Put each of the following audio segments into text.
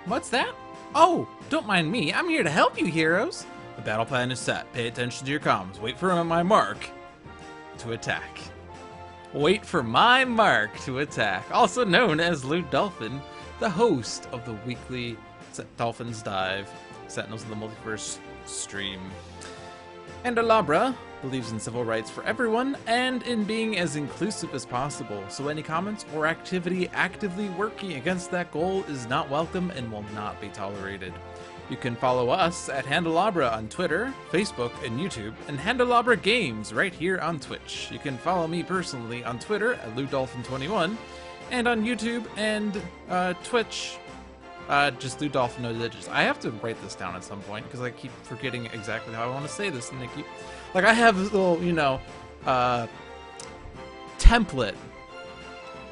What's that? Oh, don't mind me. I'm here to help you, heroes. The battle plan is set. Pay attention to your comms. Wait for my mark to attack. Wait for my mark to attack. Also known as Luke Dolphin, the host of the weekly Dolphins Dive, Sentinels of the Multiverse stream. Handelabra believes in civil rights for everyone and in being as inclusive as possible, so any comments or activity actively working against that goal is not welcome and will not be tolerated. You can follow us at Handelabra on Twitter, Facebook, and YouTube, and Handelabra Games right here on Twitch. You can follow me personally on Twitter at LouDolphin21, and on YouTube and Twitch, just Dolphin no digits. I have to write this down at some point because I keep forgetting exactly how I want to say this, and I keep like I have a little, template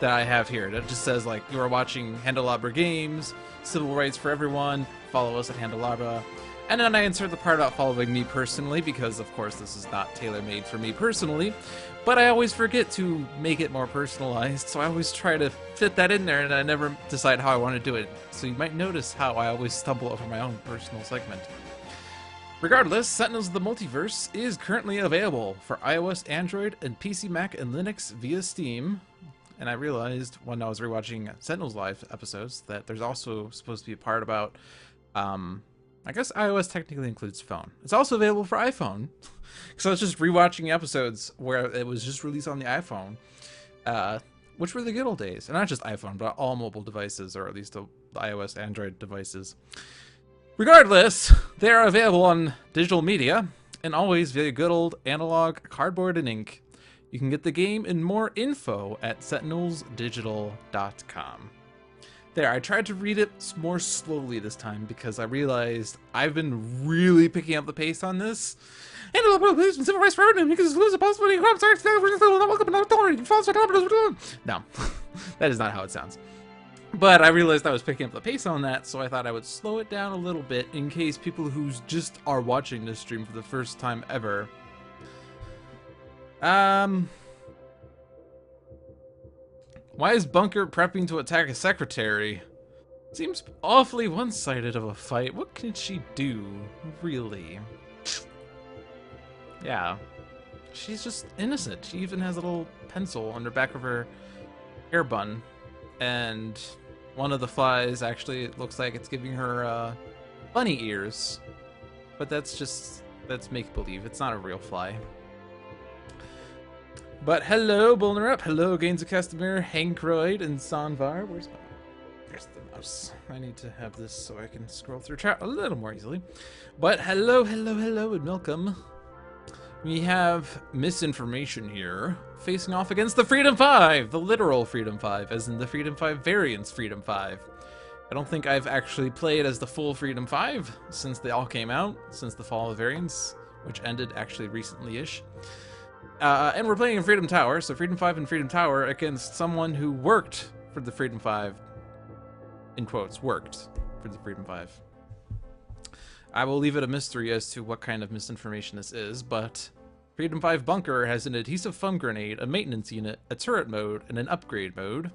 that I have here that just says like you are watching Handelabra Games, civil rights for everyone. Follow us at Handelabra, and then I insert the part about following me personally because of course this is not tailor-made for me personally. But I always forget to make it more personalized, so I always try to fit that in there, and I never decide how I want to do it. So you might notice how I always stumble over my own personal segment. Regardless, Sentinels of the Multiverse is currently available for iOS, Android, and PC, Mac, and Linux via Steam. And I realized when I was rewatching Sentinels Live episodes that there's also supposed to be a part about, I guess iOS technically includes phone. It's also available for iPhone. So I was just rewatching episodes where it was just released on the iPhone, which were the good old days. And not just iPhone, but all mobile devices, or at least the iOS, Android devices. Regardless, they are available on digital media, and always via good old analog cardboard and ink. You can get the game and more info at sentinelsdigital.com. There, I tried to read it more slowly this time because I realized I've been really picking up the pace on this. No, that is not how it sounds. But I realized I was picking up the pace on that, so I thought I would slow it down a little bit in case people who just are watching this stream for the first time ever. Why is Bunker prepping to attack a secretary? Seems awfully one-sided of a fight. What can she do, really? Yeah. She's just innocent. She even has a little pencil on the back of her hair bun. And one of the flies actually looks like it's giving her bunny ears. But that's make-believe. It's not a real fly. But hello, Bullnerup. Hello, Gaines of Castamere, Hankroyd, and Sanvar. There's the mouse. I need to have this so I can scroll through chat a little more easily. But hello, and welcome. We have misinformation here, facing off against the Freedom 5, the literal Freedom 5, as in the Freedom 5 variants Freedom 5. I don't think I've actually played as the full Freedom 5 since they all came out, since the Fall of Variants, which ended actually recently-ish. And we're playing in Freedom Tower, so Freedom 5 and Freedom Tower against someone who worked for the Freedom 5, in quotes, worked for the Freedom 5. I will leave it a mystery as to what kind of misinformation this is, but Freedom 5 Bunker has an adhesive foam grenade, a maintenance unit, a turret mode, and an upgrade mode.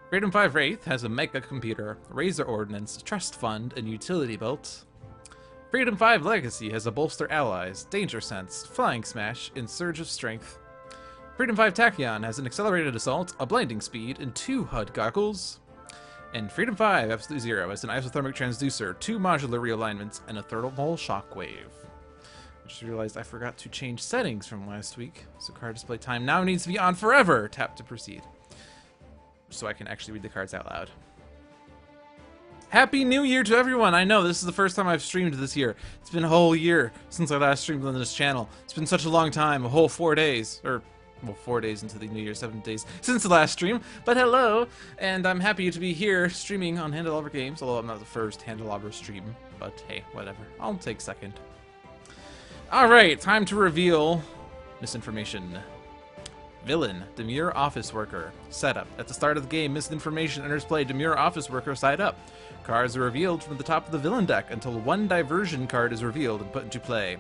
Freedom 5 Wraith has a mega computer, razor ordnance, trust fund, and utility belt. Freedom 5 Legacy has a bolster allies, danger sense, flying smash, and surge of strength. Freedom 5 Tachyon has an accelerated assault, a blinding speed, and 2 HUD goggles. And Freedom 5 Absolute Zero has an isothermic transducer, 2 modular realignments, and a thermal shockwave. I just realized I forgot to change settings from last week, so card display time now needs to be on forever. Tap to proceed. So I can actually read the cards out loud. Happy New Year to everyone! I know, this is the first time I've streamed this year. It's been a whole year since I last streamed on this channel. It's been such a long time, a whole 4 days, or, well, 4 days into the New Year, 7 days since the last stream. But hello, and I'm happy to be here streaming on Handelabra Games, although I'm not the first Handelabra stream, but hey, whatever. I'll take second. Alright, time to reveal misinformation. Villain, Demure Office Worker. Setup. At the start of the game, misinformation enters play. Demure Office Worker side up. Cards are revealed from the top of the villain deck until one diversion card is revealed and put into play.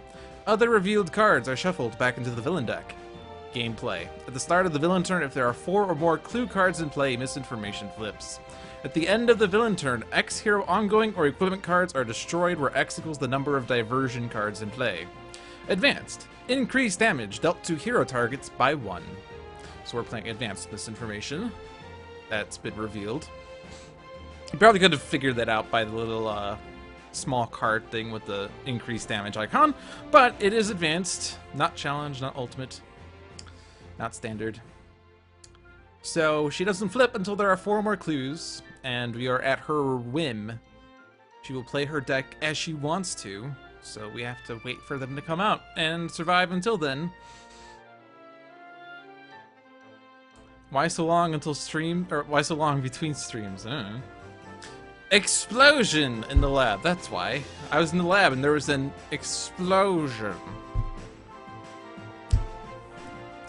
Other revealed cards are shuffled back into the villain deck. Gameplay. At the start of the villain turn, if there are 4 or more clue cards in play, misinformation flips. At the end of the villain turn, X hero ongoing or equipment cards are destroyed where X equals the number of diversion cards in play. Advanced. Increased damage dealt to hero targets by 1. So we're playing advanced this information. That's been revealed. You probably could have figured that out by the little small card thing with the increased damage icon, but it is advanced, not challenge, not ultimate, not standard. So she doesn't flip until there are 4 more clues, and we are at her whim. She will play her deck as she wants to, so we have to wait for them to come out and survive until then. Why so long until stream, or why so long between streams? I don't know. Explosion in the lab, that's why. I was in the lab and there was an explosion.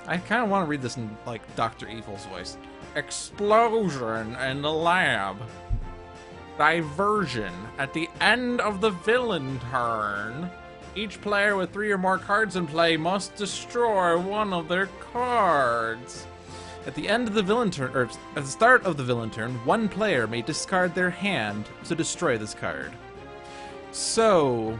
I kind of want to read this in, like, Dr. Evil's voice. Explosion in the lab. Diversion. At the end of the villain turn, each player with 3 or more cards in play must destroy one of their cards. At the end of the villain turn, or at the start of the villain turn, one player may discard their hand to destroy this card. So,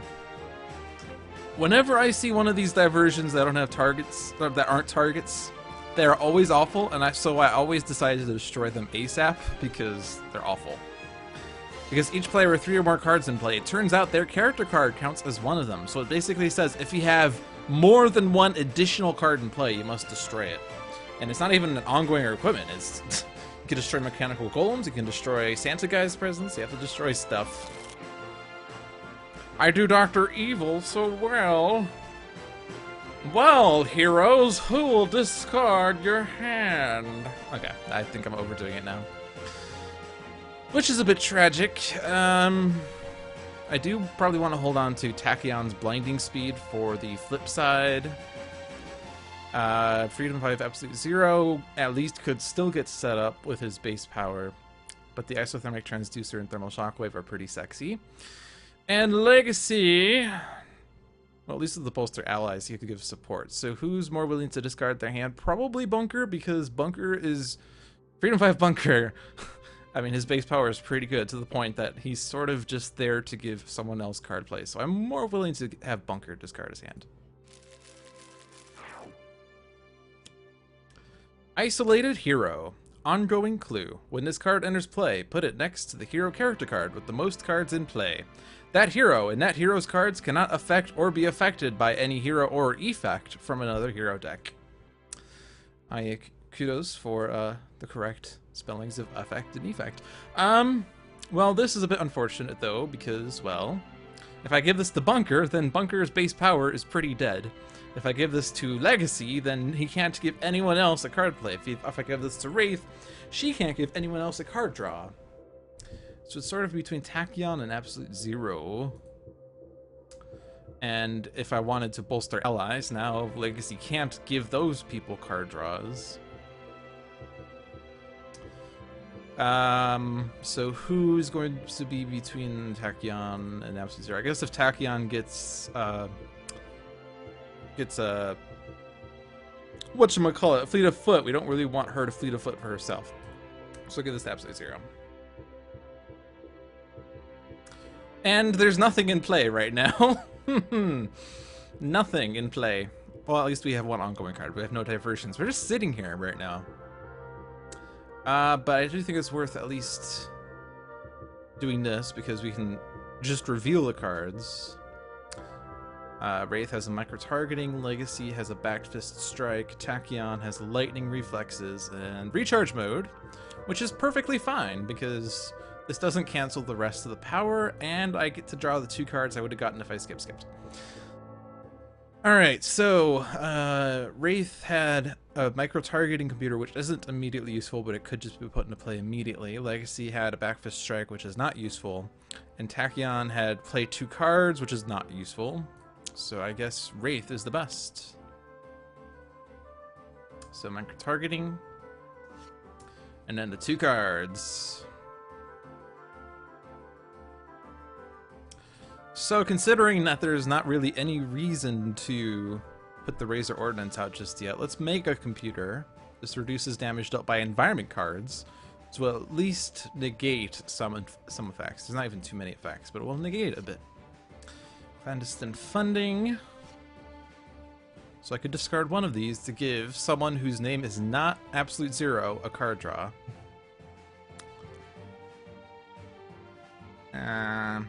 whenever I see one of these diversions that don't have targets, or that aren't targets, they're always awful, and so I always decided to destroy them ASAP because they're awful. Because each player with 3 or more cards in play, it turns out their character card counts as one of them. So it basically says if you have more than 1 additional card in play, you must destroy it. And it's not even an ongoing or equipment. It's you can destroy mechanical golems, you can destroy Santa Guy's presence, you have to destroy stuff. I do Dr. Evil so well. Well, heroes, who will discard your hand? Okay, I think I'm overdoing it now. Which is a bit tragic. I do probably want to hold on to Tachyon's blinding speed for the flip side. Freedom 5 Absolute Zero at least could still get set up with his base power, but the Isothermic Transducer and Thermal Shockwave are pretty sexy. And Legacy, well, at least with the Bolster allies, you could give support. So who's more willing to discard their hand? Probably Bunker, because Bunker is Freedom 5 Bunker. I mean, his base power is pretty good to the point that he's sort of just there to give someone else card play. So I'm more willing to have Bunker discard his hand. Isolated Hero. Ongoing clue. When this card enters play, put it next to the hero character card with the most cards in play. That hero and that hero's cards cannot affect or be affected by any hero or effect from another hero deck. Kudos for the correct spellings of affect and effect. Well, this is a bit unfortunate though, because, well, if I give this to Bunker, then Bunker's base power is pretty dead. If I give this to Legacy, then he can't give anyone else a card play. If I give this to Wraith, she can't give anyone else a card draw. So it's sort of between Tachyon and Absolute Zero. And if I wanted to bolster allies, now Legacy can't give those people card draws. So who's going to be between Tachyon and Absolute Zero? I guess if Tachyon gets a whatchamacallit, a fleet of foot, we don't really want her to fleet of foot for herself. So give this to Absolute Zero. And there's nothing in play right now. Nothing in play. Well, at least we have one ongoing card. We have no diversions. We're just sitting here right now. But I do think it's worth at least doing this because we can just reveal the cards. Wraith has a micro-targeting, Legacy has a backed fist strike, Tachyon has lightning reflexes, and recharge mode, which is perfectly fine because this doesn't cancel the rest of the power, and I get to draw the 2 cards I would have gotten if I skipped. Alright, so Wraith had a micro-targeting computer, which isn't immediately useful, but it could just be put into play immediately. Legacy had a back fist strike, which is not useful, and Tachyon had play 2 cards, which is not useful. So I guess Wraith is the best. So micro-targeting. And then the 2 cards. So considering that there's not really any reason to put the Razor Ordnance out just yet, let's make a computer. This reduces damage dealt by environment cards. which will at least negate some effects. There's not even too many effects, but it will negate a bit. Clandestine funding. So I could discard one of these to give someone whose name is not Absolute Zero a card draw. I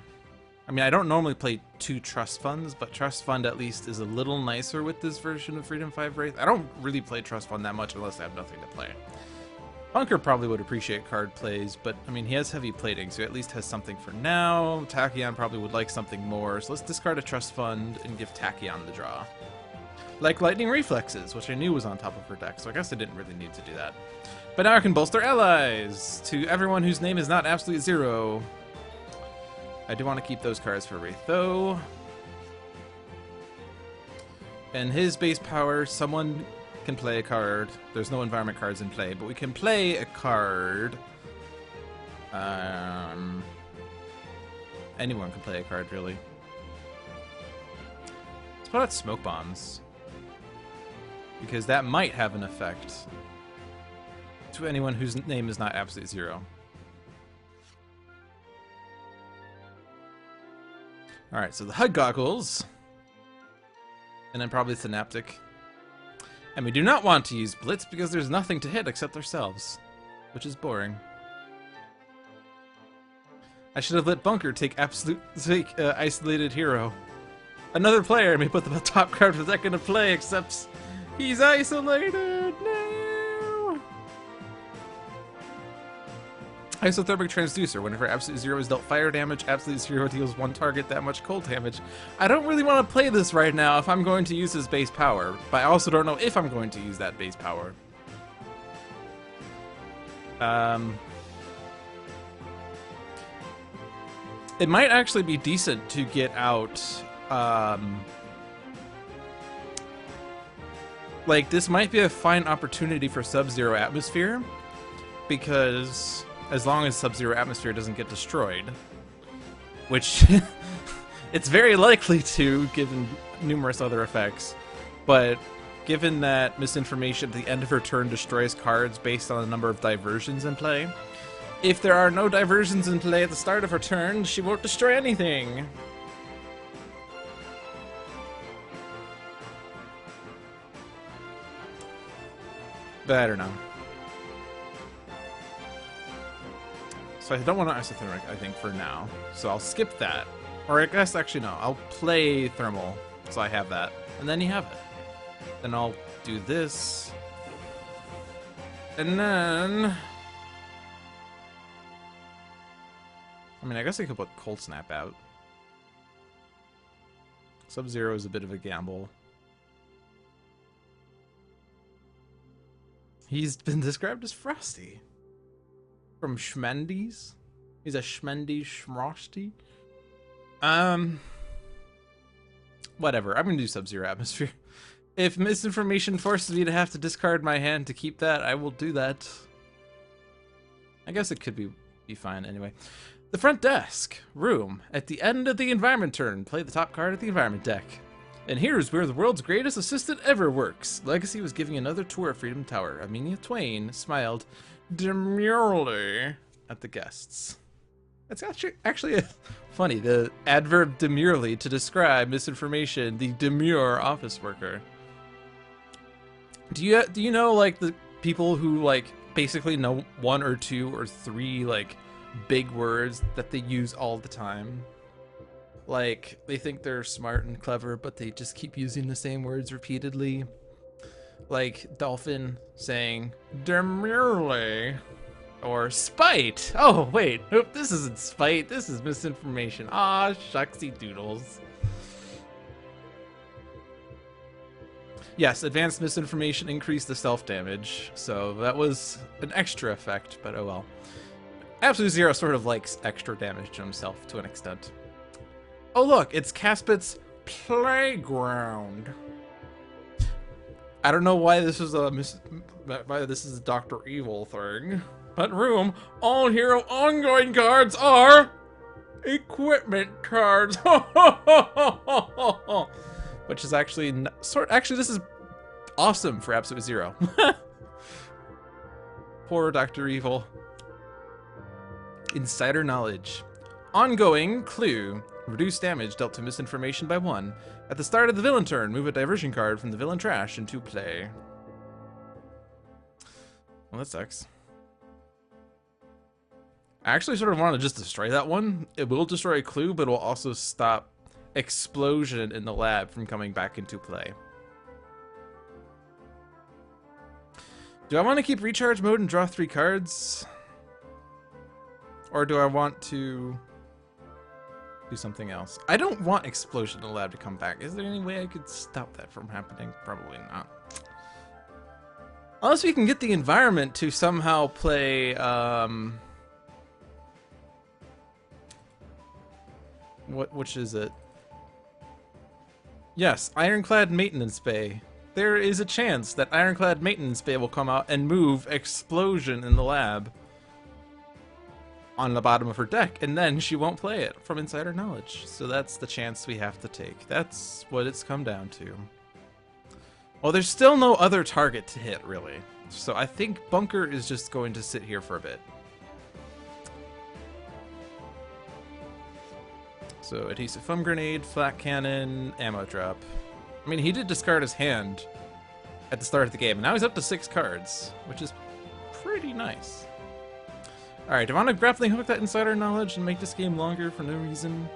mean, I don't normally play 2 Trust Funds, but Trust Fund at least is a little nicer with this version of Freedom 5 Wraith. I don't really play Trust Fund that much unless I have nothing to play. Bunker probably would appreciate card plays, but I mean, he has heavy plating, so he at least has something for now. Tachyon probably would like something more, so let's discard a Trust Fund and give Tachyon the draw. Like Lightning Reflexes, which I knew was on top of her deck, so I guess I didn't really need to do that. But now I can bolster allies to everyone whose name is not Absolute Zero. I do want to keep those cards for Wraith, though. And his base power, someone can play a card. There's no environment cards in play, but we can play a card. Anyone can play a card, really. Let's put out Smoke Bombs, because that might have an effect to anyone whose name is not Absolute Zero. Alright, so the HUD goggles, and then probably Synaptic. And we do not want to use Blitz because there's nothing to hit except ourselves, which is boring. I should have let Bunker take Isolated Hero. Another player may put the top card of the deck into play, except he's isolated. No. Isothermic Transducer. Whenever Absolute Zero is dealt fire damage, Absolute Zero deals 1 target that much cold damage. I don't really want to play this right now if I'm going to use his base power, but I also don't know if I'm going to use that base power. It might actually be decent to get out, like, this might be a fine opportunity for Sub-Zero Atmosphere, because as long as Sub-Zero Atmosphere doesn't get destroyed, which it's very likely to, given numerous other effects, but given that Misinformation at the end of her turn destroys cards based on the number of diversions in play, if there are no diversions in play at the start of her turn, she won't destroy anything. But I don't know. So I don't want to Isothermic, I think, for now. So I'll skip that. Or I guess, actually, no. I'll play Thermal, so I have that. And then you have it. Then I'll do this. And then... I mean, I guess I could put Cold Snap out. Sub-Zero is a bit of a gamble. He's been described as Frosty. From Schmendies? He's a Schmendy Schmrosty? Whatever. I'm gonna do Sub-Zero Atmosphere. If Misinformation forces me to have to discard my hand to keep that, I will do that. I guess it could be fine anyway. The front desk. Room. At the end of the environment turn, play the top card of the environment deck. And here's where the world's greatest assistant ever works. Legacy was giving another tour of Freedom Tower. Amelia Twain smiled demurely at the guests. That's actually funny. The adverb demurely to describe Misinformation, the demure office worker. Do you know, like, the people who, like, basically know 1 or 2 or 3, like, big words that they use all the time? Like, they think they're smart and clever, but they just keep using the same words repeatedly. Like Dolphin saying demurely, or spite. Oh wait, nope, this isn't spite. This is Misinformation. Ah, shucksy doodles. Yes, advanced Misinformation increased the self damage, so that was an extra effect. But oh well. Absolute Zero sort of likes extra damage to himself to an extent. Oh look, it's Caspit's playground. I don't know why this is a Dr. Evil thing, but room, all hero ongoing cards are equipment cards. Which is actually actually this is awesome for Absolute Zero. Poor Dr. Evil. Insider knowledge. Ongoing clue. Reduce damage dealt to misinformation by 1. At the start of the villain turn, move a diversion card from the villain trash into play. Well, that sucks. I actually sort of want to just destroy that one. It will destroy a clue, but it will also stop explosion in the lab from coming back into play. Do I want to keep recharge mode and draw 3 cards? Or do I want to do something else? I don't want explosion in the lab to come back. Is there any way I could stop that from happening? Probably not. Unless we can get the environment to somehow play, which is it? Yes, Ironclad Maintenance Bay. There is a chance that Ironclad Maintenance Bay will come out and move Explosion in the lab on the bottom of her deck, and then she won't play it from insider knowledge. So that's the chance we have to take. That's what it's come down to. Well, there's still no other target to hit, really. So I think Bunker is just going to sit here for a bit. So Adhesive Foam Grenade, Flat Cannon, Ammo Drop. I mean, he did discard his hand at the start of the game, and now he's up to 6 cards, which is pretty nice. Alright, do I want to grappling hook that insider knowledge and make this game longer for no reason?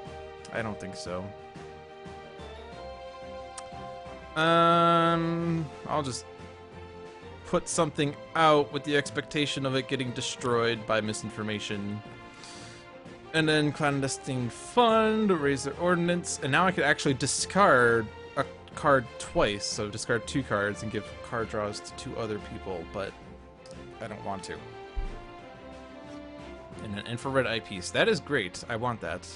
I don't think so. I'll just put something out with the expectation of it getting destroyed by misinformation. And then Clandestine Fund, Razor Ordnance, and now I could actually discard a card twice, so discard 2 cards and give card draws to 2 other people, but I don't want to. And an infrared eyepiece. That is great. I want that.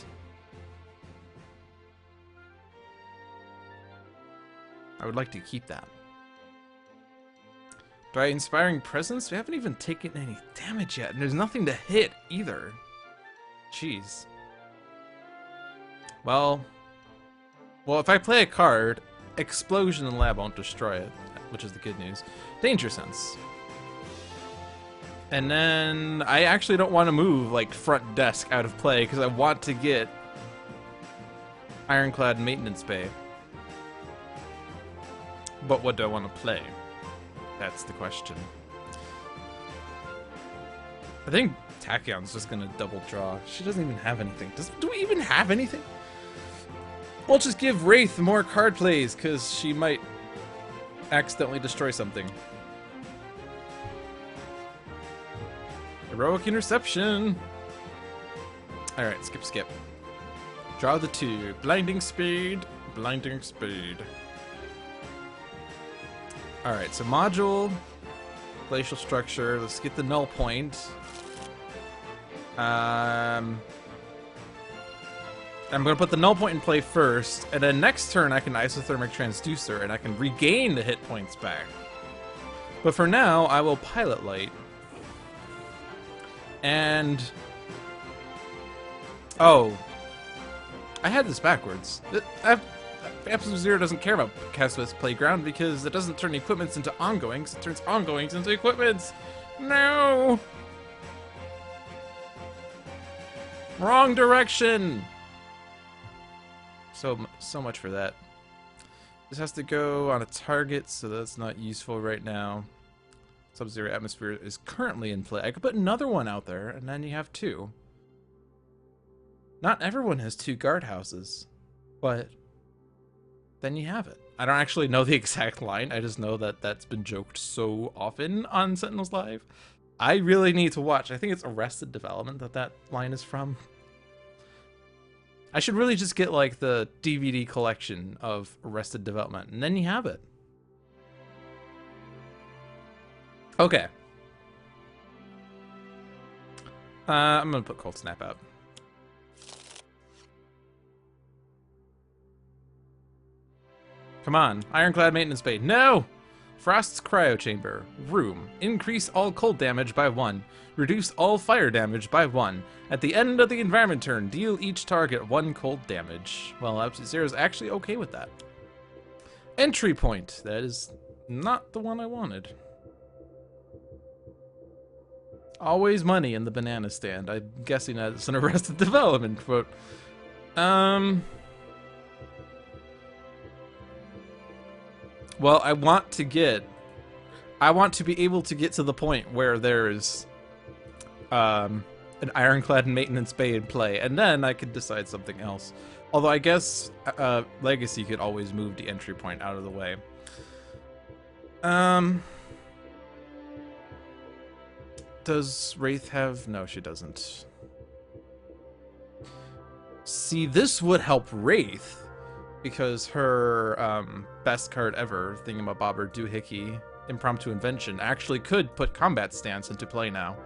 I would like to keep that. Do I Inspiring Presence? We haven't even taken any damage yet, and there's nothing to hit either. Jeez. Well, if I play a card, Explosion in the lab won't destroy it, which is the good news. Danger Sense. And then I actually don't want to move like front desk out of play because I want to get Ironclad Maintenance Bay. But what do I want to play? That's the question. I think Tachyon's just gonna double draw. She doesn't even have anything. Do we even have anything? We'll just give Wraith more card plays because she might accidentally destroy something. Heroic Interception. Alright, skip. Draw the 2. Blinding Speed. Blinding Speed. Alright, so module. Glacial Structure. Let's get the null point. I'm going to put the null point in play first, and then next turn I can Isothermic Transducer, and I can regain the hit points back. But for now, I will Pilot Light. And... oh. I had this backwards. Absolute Zero doesn't care about Caswith's Playground because it doesn't turn equipments into ongoings, it turns ongoings into equipments. No! Wrong direction! So much for that. This has to go on a target, so that's not useful right now. Sub-Zero Atmosphere is currently in play. I could put another one out there, and then you have 2. Not everyone has 2 guardhouses, but then you have it. I don't actually know the exact line. I just know that that's been joked so often on Sentinels Live. I really need to watch. I think it's Arrested Development that line is from. I should really just get like the DVD collection of Arrested Development, and then you have it. Okay. I'm gonna put Cold Snap out. Come on, Ironclad Maintenance Bay. No! Frost's Cryo Chamber. Room. Increase all cold damage by 1. Reduce all fire damage by 1. At the end of the environment turn, deal each target 1 cold damage. Well, Absolute Zero is actually okay with that. Entry point. That is not the one I wanted. Always money in the banana stand. I'm guessing that's an Arrested Development quote. Well, I want to be able to get to the point where there's an Ironclad Maintenance Bay in play, and then I could decide something else. Although I guess Legacy could always move the entry point out of the way. Does Wraith have... No, she doesn't. See, this would help Wraith, because her best card ever, Thingamabobber Doohickey, Impromptu Invention, actually could put Combat Stance into play now.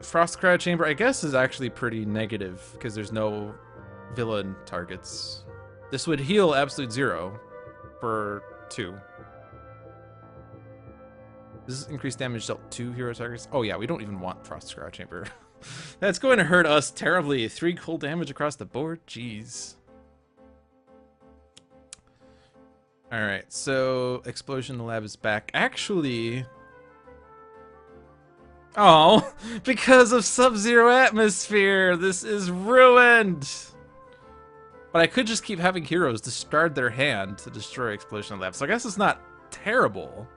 Frost Cryo Chamber, I guess, is actually pretty negative, because there's no villain targets. This would heal Absolute Zero for 2. Does this increase damage dealt 2 hero targets? Oh yeah, we don't even want Frost Cryo Chamber. That's going to hurt us terribly. 3 cold damage across the board? Jeez. Alright, so Explosion in the Lab is back. Actually... Oh, because of Sub-Zero Atmosphere! This is ruined! But I could just keep having heroes discard their hand to destroy Explosion in the Lab, so I guess it's not terrible.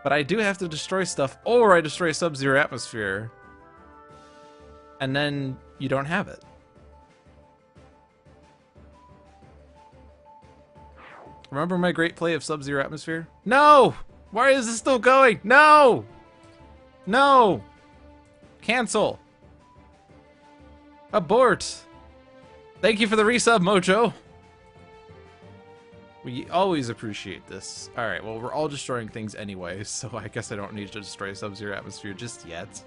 But I do have to destroy stuff, or I destroy Sub-Zero Atmosphere. And then you don't have it. Remember my great play of Sub-Zero Atmosphere? No! Why is this still going? No! No! Cancel. Abort. Thank you for the resub, Mojo. We always appreciate this. Alright, well, we're all destroying things anyway, so I guess I don't need to destroy Sub-Zero Atmosphere just yet.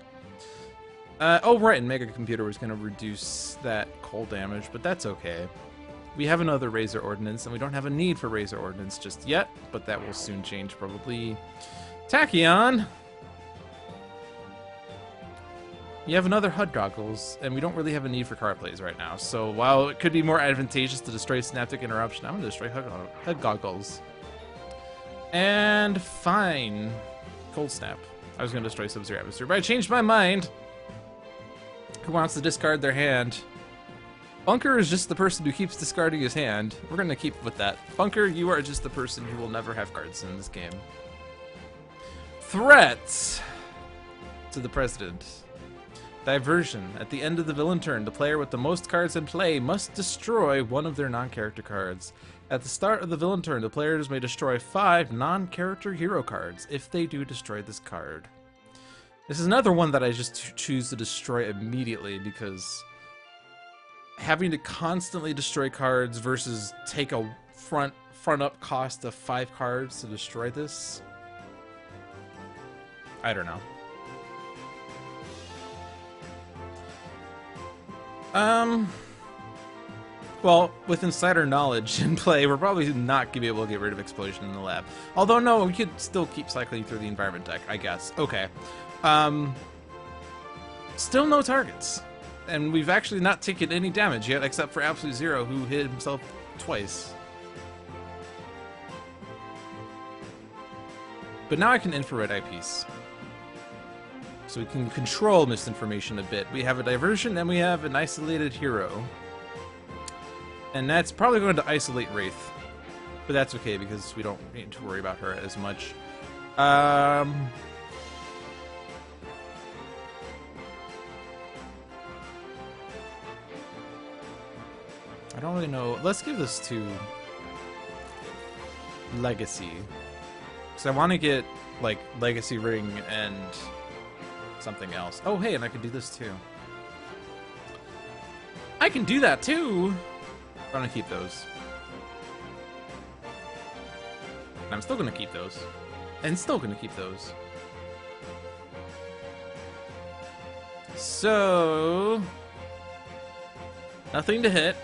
Oh, right, and Mega Computer was going to reduce that cold damage, but that's okay. We have another Razor Ordnance, and we don't have a need for Razor Ordnance just yet, but that will soon change, probably. Tachyon! You have another HUD Goggles, and we don't really have a need for card plays right now, so while it could be more advantageous to destroy Synaptic Interruption, I'm going to destroy HUD Goggles. And fine. Cold Snap. I was going to destroy Sub-Zero Atmosphere, but I changed my mind. Who wants to discard their hand? Bunker is just the person who keeps discarding his hand. We're going to keep with that. Bunker, you are just the person who will never have cards in this game. Threats to the President. Diversion. At the end of the villain turn, the player with the most cards in play must destroy one of their non-character cards. At the start of the villain turn, the players may destroy 5 non-character hero cards if they do destroy this card. This is another one that I just choose to destroy immediately because having to constantly destroy cards versus take a front up cost of 5 cards to destroy this. I don't know. Well, with insider knowledge in play, we're probably not going to be able to get rid of Explosion in the Lab. Although, no, we could still keep cycling through the environment deck, I guess. Okay. Still no targets. And we've actually not taken any damage yet, except for Absolute Zero, who hit himself twice. But now I can Infrared Eyepiece. So we can control misinformation a bit. We have a Diversion, and we have an Isolated Hero. And that's probably going to isolate Wraith. But that's okay, because we don't need to worry about her as much. I don't really know. Let's give this to Legacy. Because I want to get, like, Legacy Ring and something else. Oh, hey, and I can do this too. I can do that too! I'm gonna keep those. And I'm still gonna keep those. And still gonna keep those. So... nothing to hit.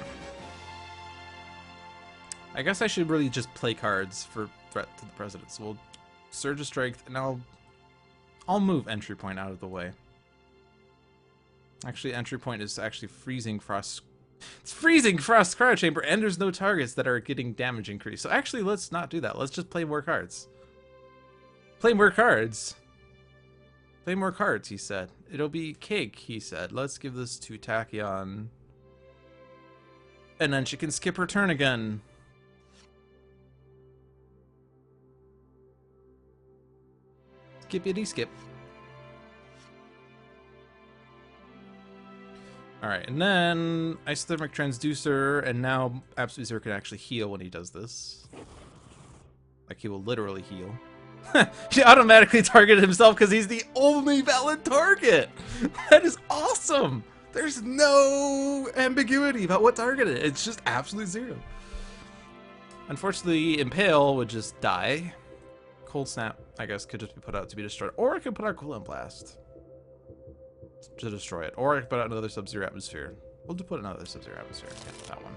I guess I should really just play cards for threat to the President. So we'll Surge of Strength, and I'll move Entry Point out of the way. Actually, Entry Point is actually freezing Frost. It's freezing Frost Cryo Chamber, and there's no targets that are getting damage increase. So actually, let's not do that. Let's just play more cards. Play more cards. Play more cards, he said. It'll be cake, he said. Let's give this to Tachyon. And then she can skip her turn again. Skippity skip. Alright, and then Isothermic Transducer, and now Absolute Zero can actually heal when he does this. Like, he will literally heal. He automatically targeted himself because he's the only valid target! That is awesome! There's no ambiguity about what target it is. It's just Absolute Zero. Unfortunately, Impale would just die. Cold Snap, I guess, could just be put out to be destroyed. Or I could put out Coolant Blast to destroy it. Or I could put out another Sub-Zero Atmosphere. We'll just put another Sub-Zero Atmosphere. Yeah, that one.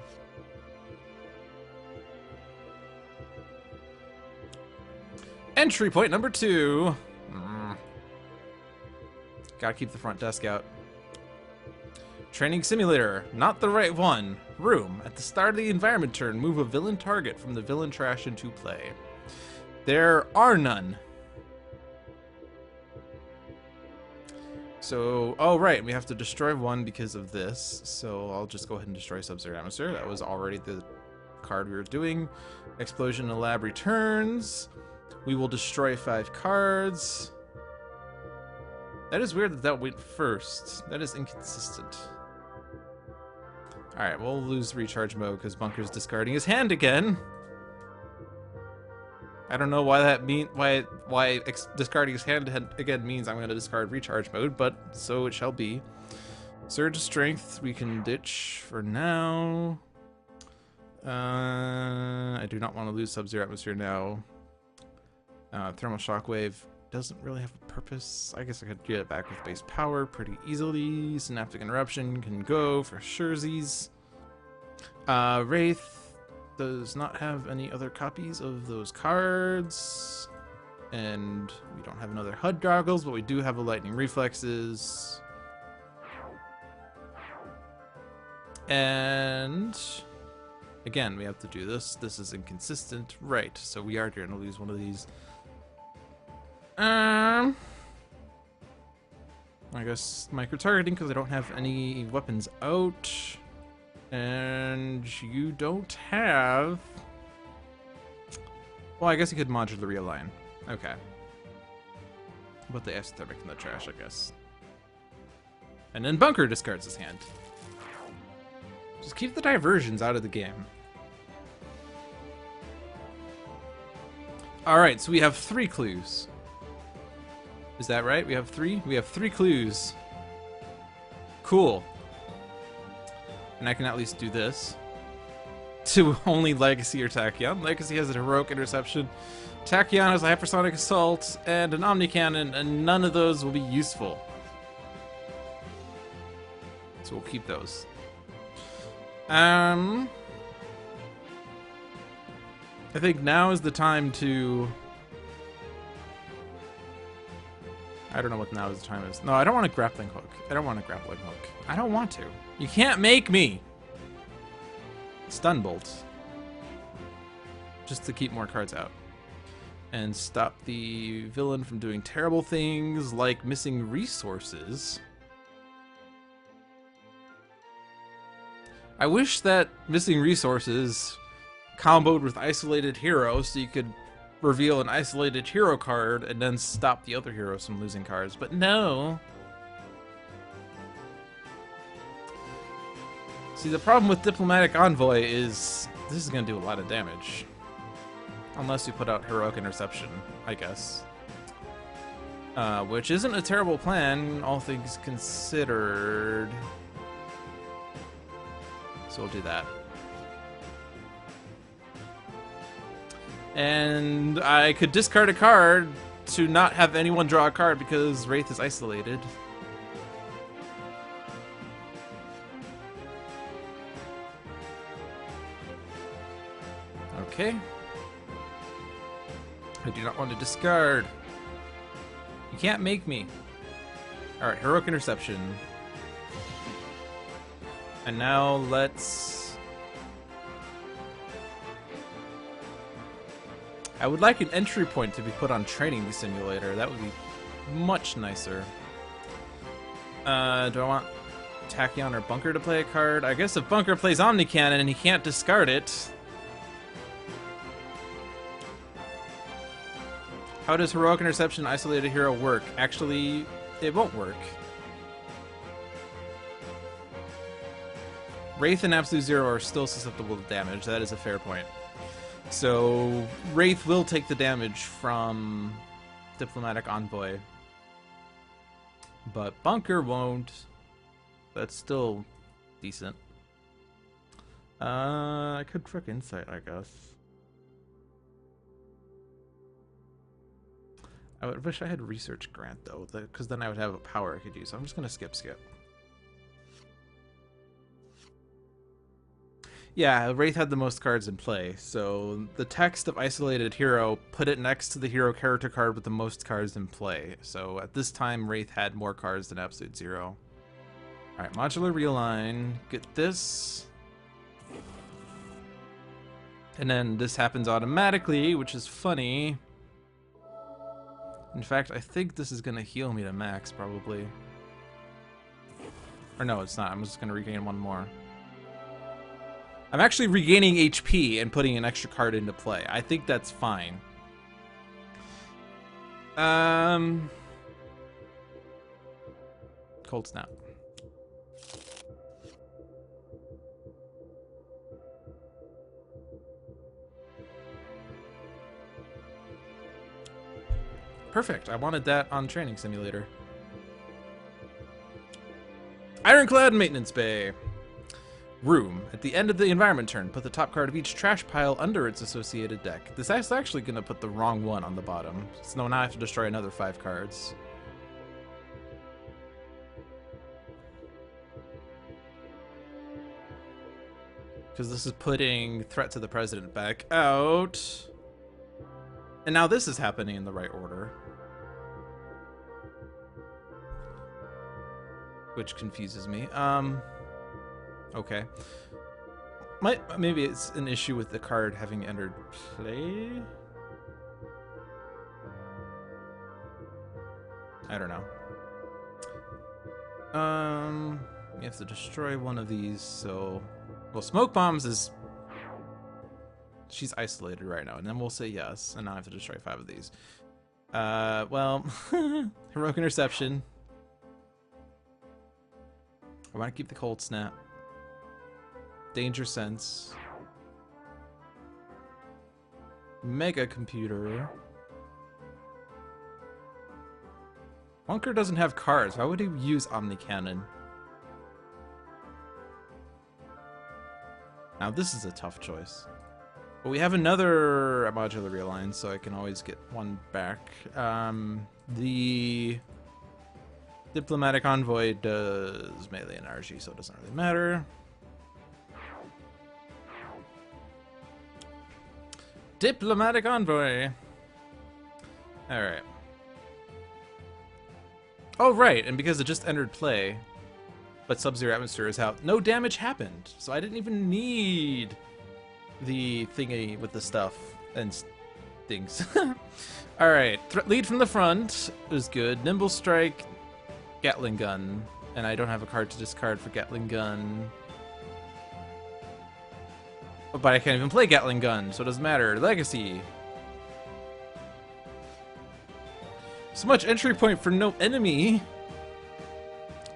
Entry point number 2. Gotta keep the front desk out. Training Simulator. Not the right one. Room. At the start of the environment turn, move a villain target from the villain trash into play. There are none. So, oh right, we have to destroy one because of this. So I'll just go ahead and destroy Sub-Zero Atmosphere. That was already the card we were doing. Explosion in the lab returns. We will destroy 5 cards. That is weird that that went first. That is inconsistent. Alright, we'll lose recharge mode because Bunker's discarding his hand again. I don't know why that discarding his hand again means I'm going to discard recharge mode, but so it shall be. Surge Strength we can ditch for now. I do not want to lose Sub-Zero Atmosphere now. Thermal Shockwave doesn't really have a purpose. I guess I could get it back with base power pretty easily. Synaptic Interruption can go for surezies. Wraith does not have any other copies of those cards. And we don't have another HUD Goggles, but we do have a Lightning Reflexes. And again, we have to do this. This is inconsistent. Right, so we are going to lose one of these. I guess micro-targeting because I don't have any weapons out. And you don't have... Well, I guess you could modular realign. Okay. But the Isothermic in the trash, I guess. And then Bunker discards his hand. Just keep the diversions out of the game. Alright, so we have 3 clues. Is that right? We have 3? We have 3 clues. Cool. And I can at least do this. To only Legacy or Tachyon. Legacy has a Heroic Interception. Tachyon has a Hypersonic Assault and an Omni Cannon, and none of those will be useful. So we'll keep those. I think now is the time to... I don't know what now is the time is. No, I don't want a grappling hook. I don't want a grappling hook. I don't want to. You can't make me! Stun bolts. Just to keep more cards out. And stop the villain from doing terrible things like missing resources. I wish that missing resources comboed with isolated hero so you could reveal an isolated hero card and then stop the other heroes from losing cards, but no. See, the problem with Diplomatic Envoy is this is going to do a lot of damage. Unless you put out Heroic Interception, I guess. Which isn't a terrible plan, all things considered. So we'll do that. And I could discard a card to not have anyone draw a card because Wraith is isolated. Okay. I do not want to discard. You can't make me. Alright, Heroic Interception. And now let's... I would like an entry point to be put on Training Simulator. That would be Much nicer. Do I want Tachyon or Bunker to play a card? I guess if Bunker plays Omnicannon and he can't discard it... How does Heroic Interception Isolated Hero work? Actually, it won't work. Wraith and Absolute Zero are still susceptible to damage. That is a fair point. So, Wraith will take the damage from Diplomatic Envoy. But Bunker won't. That's still decent. I could trick Insight, I guess. I wish I had Research Grant, though, because then I would have a power I could use. So I'm just going to skip. Yeah, Wraith had the most cards in play, so the text of Isolated Hero put it next to the hero character card with the most cards in play. So at this time, Wraith had more cards than Absolute Zero. Alright, Modular Realign. Get this. And then this happens automatically, which is funny. In fact, I think this is going to heal me to max, probably. Or no, it's not. I'm just going to regain one more. I'm actually regaining HP and putting an extra card into play. I think that's fine. Cold Snap. Perfect. I wanted that on Training Simulator. Ironclad Maintenance Bay. Room. At the end of the environment turn, put the top card of each trash pile under its associated deck. This is actually going to put the wrong one on the bottom. So now I have to destroy another 5 cards. Because this is putting Threat to the President back out. And now this is happening in the right order. Which confuses me. Okay. Maybe it's an issue with the card having entered play? I don't know. We have to destroy one of these, so... Well, Smoke Bombs is... She's isolated right now, and then we'll say yes, and now I have to destroy 5 of these. Well... Heroic Interception. I want to keep the Cold Snap. Danger Sense. Mega Computer. Bunker doesn't have cards. Why would he use Omnicannon? Now this is a tough choice. But we have another modular realign, so I can always get one back. The Diplomatic Envoy does melee and RG, so it doesn't really matter. Diplomatic Envoy. Alright. Oh, right, and because it just entered play, but Sub-Zero Atmosphere is out, no damage happened. So I didn't even need the thingy with the stuff and things. Alright, lead from the front is good. Nimble Strike, Gatling Gun, and I don't have a card to discard for Gatling Gun. But I can't even play Gatling Gun, so it doesn't matter. Legacy. So much entry point for no enemy.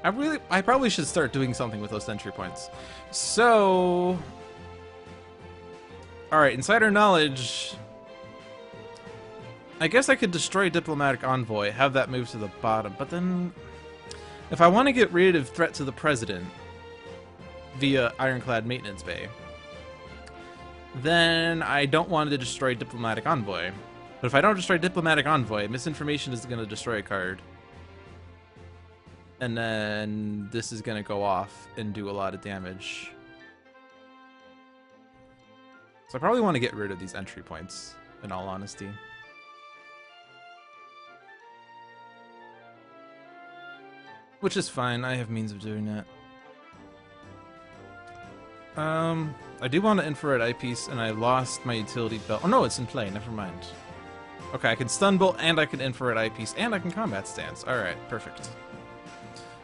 I probably should start doing something with those entry points. So... Alright, Insider Knowledge. I guess I could destroy Diplomatic Envoy, have that move to the bottom, but then... If I want to get rid of Threat to the President via Ironclad Maintenance Bay, then I don't want to destroy Diplomatic Envoy. But if I don't destroy Diplomatic Envoy, Misinformation is going to destroy a card. And then this is going to go off and do a lot of damage. So I probably want to get rid of these entry points, in all honesty. Which is fine, I have means of doing that. I do want an infrared eyepiece, and I lost my utility belt. Oh no, it's in play, never mind. Okay, I can stun bolt, and I can infrared eyepiece, and I can combat stance. Alright, perfect.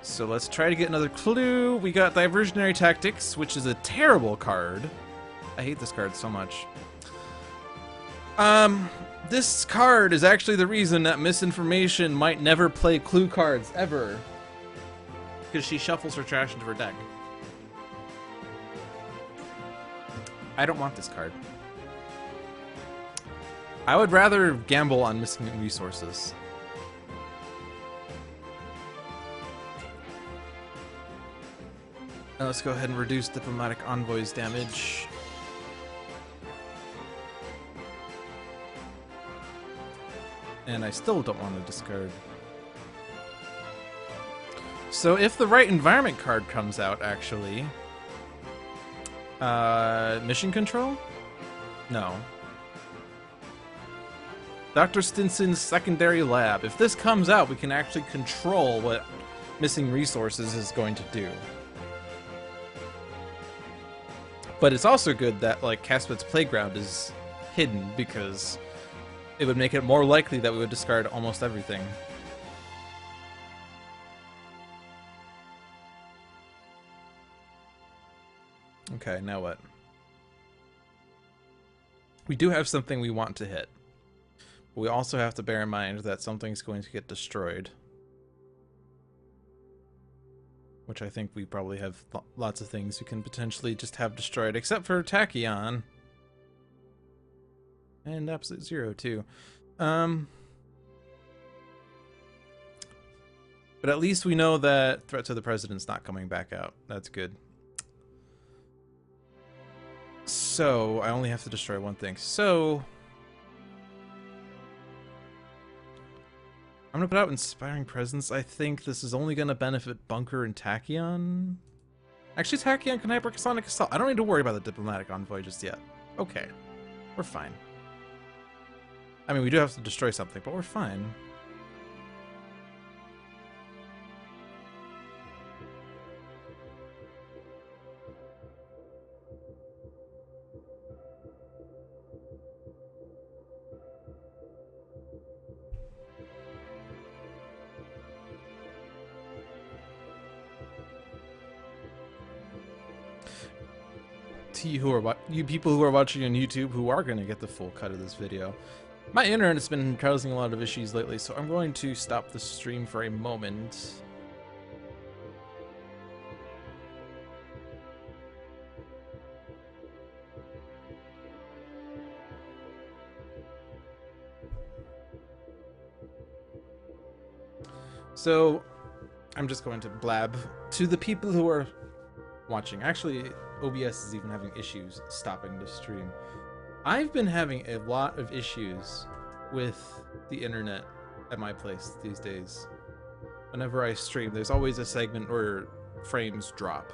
So let's try to get another clue. We got Diversionary Tactics, which is a terrible card. I hate this card so much. This card is actually the reason that Misinformation might never play clue cards, ever. Because she shuffles her trash into her deck. I don't want this card. I would rather gamble on missing resources. Now let's go ahead and reduce Diplomatic Envoy's damage. And I still don't want to discard. So if the right environment card comes out, actually... Mission Control? No. Dr. Stinson's Secondary Lab. If this comes out, we can actually control what missing resources is going to do. But it's also good that, like, Caspet's Playground is hidden, because it would make it more likely that we would discard almost everything. Okay, now what? We do have something we want to hit. But we also have to bear in mind that something's going to get destroyed. Which I think we probably have lots of things we can potentially just have destroyed, except for Tachyon. And Absolute Zero, too. But at least we know that Threat to the President's not coming back out. That's good. So, I only have to destroy one thing. So, I'm going to put out Inspiring Presence. I think this is only going to benefit Bunker and Tachyon. Actually, Tachyon can Hypersonic Assault. I don't need to worry about the Diplomatic Envoy just yet. Okay. We're fine. I mean, we do have to destroy something, but we're fine. To you people who are watching on YouTube who are going to get the full cut of this video. My internet's been causing a lot of issues lately, so I'm going to stop the stream for a moment. So, I'm just going to blab to the people who are watching. Actually, OBS is even having issues stopping the stream. I've been having a lot of issues with the internet at my place these days. Whenever I stream, there's always a segment where frames drop.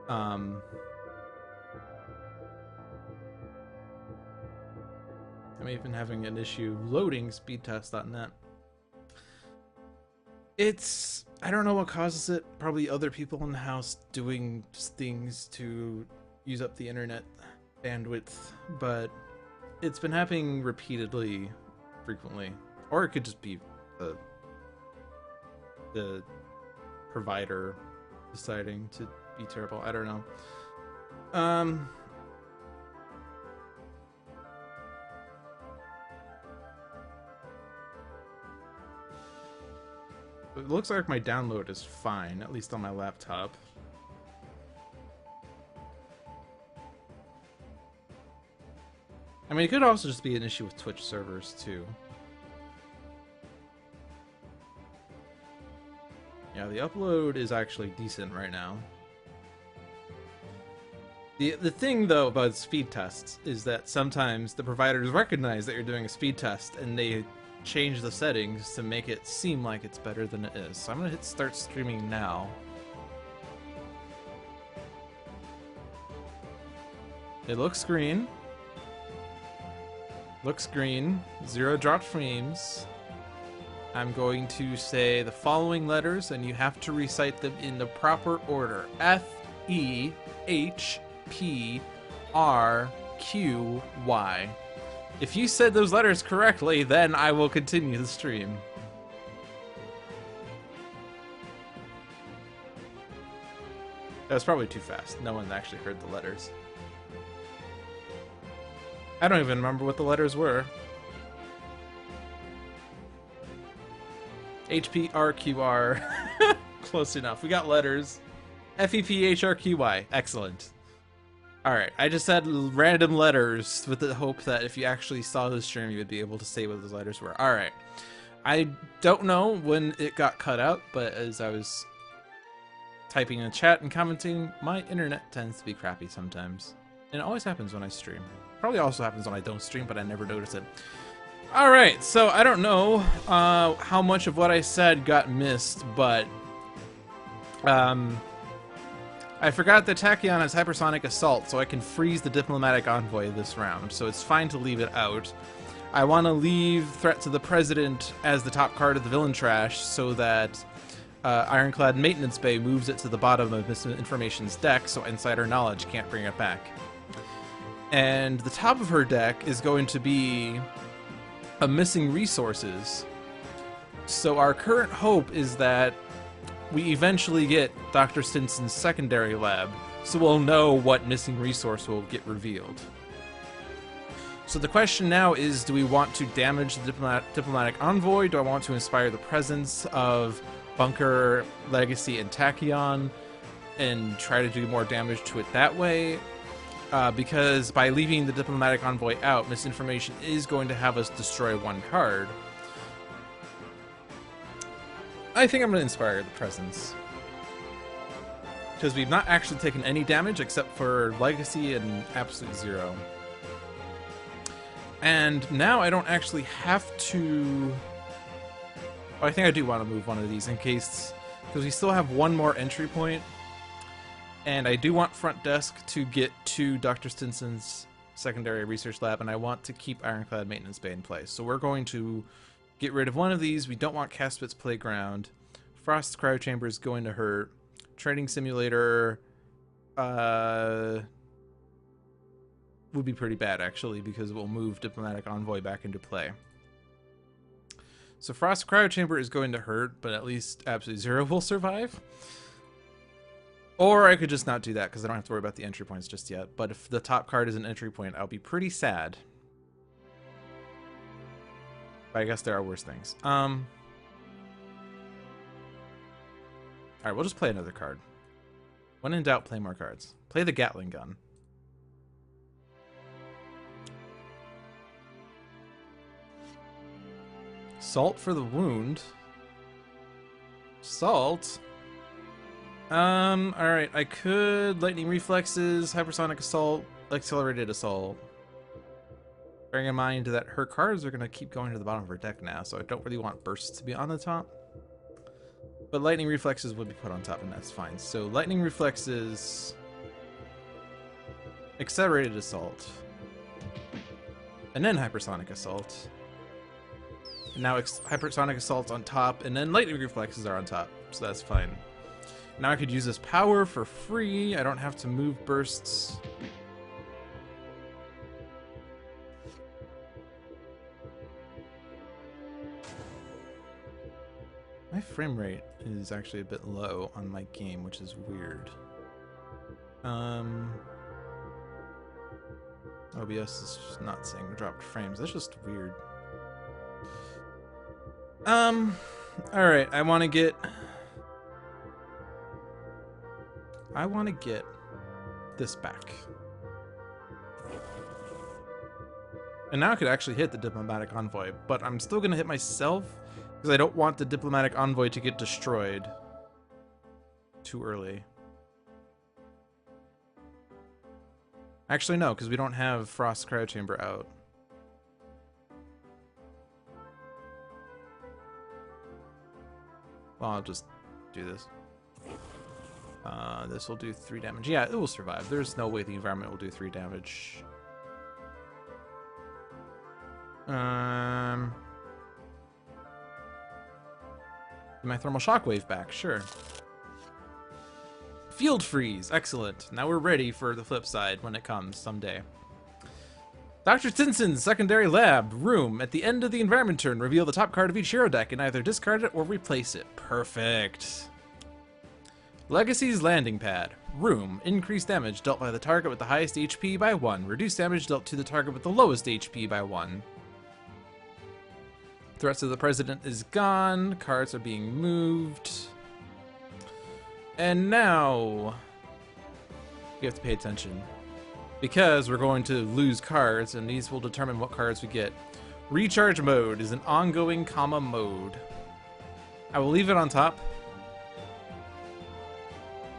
I'm even having an issue loading speedtest.net. I don't know what causes it. Probably other people in the house doing things to use up the internet bandwidth, but it's been happening repeatedly, frequently. Or it could just be the provider deciding to be terrible. I don't know. It looks like my download is fine, at least on my laptop. I mean, it could also just be an issue with Twitch servers, too. Yeah, the upload is actually decent right now. The thing, though, about speed tests is that sometimes the providers recognize that you're doing a speed test, and they change the settings to make it seem like it's better than it is. So I'm gonna hit start streaming now. It looks green. Looks green. 0 dropped frames. I'm going to say the following letters, and you have to recite them in the proper order. F-E-H-P-R-Q-Y. If you said those letters correctly, then I will continue the stream. That was probably too fast. No one actually heard the letters. I don't even remember what the letters were. HPRQR. Close enough. We got letters. FEPHRQY. Excellent. Alright, I just said random letters with the hope that if you actually saw the stream, you would be able to say what those letters were. Alright. I don't know when it got cut out, but as I was typing in the chat and commenting, my internet tends to be crappy sometimes. And it always happens when I stream. Probably also happens when I don't stream, but I never notice it. Alright, so I don't know how much of what I said got missed, but I forgot that Tachyon has hypersonic assault, so I can freeze the diplomatic envoy this round, so it's fine to leave it out. I want to leave Threat to the President as the top card of the villain trash, so that Ironclad Maintenance Bay moves it to the bottom of Misinformation's deck, so Insider Knowledge can't bring it back. And the top of her deck is going to be a Missing Resources. So our current hope is that we eventually get Dr. Stinson's secondary lab, so we'll know what missing resource will get revealed. So the question now is, do we want to damage the diplomatic envoy? Do I want to inspire the presence of Bunker, Legacy, and Tachyon and try to do more damage to it that way? Because by leaving the diplomatic envoy out, Misinformation is going to have us destroy one card. I think I'm going to inspire the presence. Because we've not actually taken any damage except for Legacy and Absolute Zero. And now I don't actually have to... Oh, I think I do want to move one of these in case... Because we still have one more entry point. And I do want Front Desk to get to Dr. Stinson's secondary research lab, and I want to keep Ironclad Maintenance Bay in place. So we're going to get rid of one of these. We don't want Caspit's Playground. Frost's Cryo Chamber is going to hurt. Trading Simulator would be pretty bad, actually, because it will move Diplomatic Envoy back into play. So Frost's Cryo Chamber is going to hurt, but at least Absolute Zero will survive. Or I could just not do that, because I don't have to worry about the entry points just yet. But if the top card is an entry point, I'll be pretty sad. But I guess there are worse things. Alright, we'll just play another card. When in doubt, play more cards. Play the Gatling Gun. Salt for the wound. Salt? Alright, I could Lightning Reflexes, Hypersonic Assault, Accelerated Assault. Bearing in mind that her cards are going to keep going to the bottom of her deck now, so I don't really want Bursts to be on the top. But Lightning Reflexes would be put on top, and that's fine. So Lightning Reflexes, Accelerated Assault, and then Hypersonic Assault. And now Hypersonic Assault's on top, and then Lightning Reflexes are on top, so that's fine. Now I could use this power for free. I don't have to move bursts. My frame rate is actually a bit low on my game, which is weird. OBS is just not saying dropped frames. That's just weird. Alright, I want to get this back. And now I could actually hit the Diplomatic Envoy, but I'm still going to hit myself because I don't want the Diplomatic Envoy to get destroyed too early. Actually, no, because we don't have Frost's Cryo Chamber out. Well, I'll just do this. This will do 3 damage. Yeah, it will survive. There's no way the environment will do 3 damage. Get my Thermal Shockwave back, sure. Field Freeze, excellent. Now we're ready for the flip side when it comes someday. Dr. Stinson's secondary lab room. At the end of the environment turn, reveal the top card of each hero deck and either discard it or replace it. Perfect. Legacy's landing pad. Room. Increased damage dealt by the target with the highest HP by 1. Reduced damage dealt to the target with the lowest HP by 1. Threats of the President is gone. Cards are being moved. And now we have to pay attention, because we're going to lose cards, and these will determine what cards we get. Recharge mode is an ongoing mode. I will leave it on top.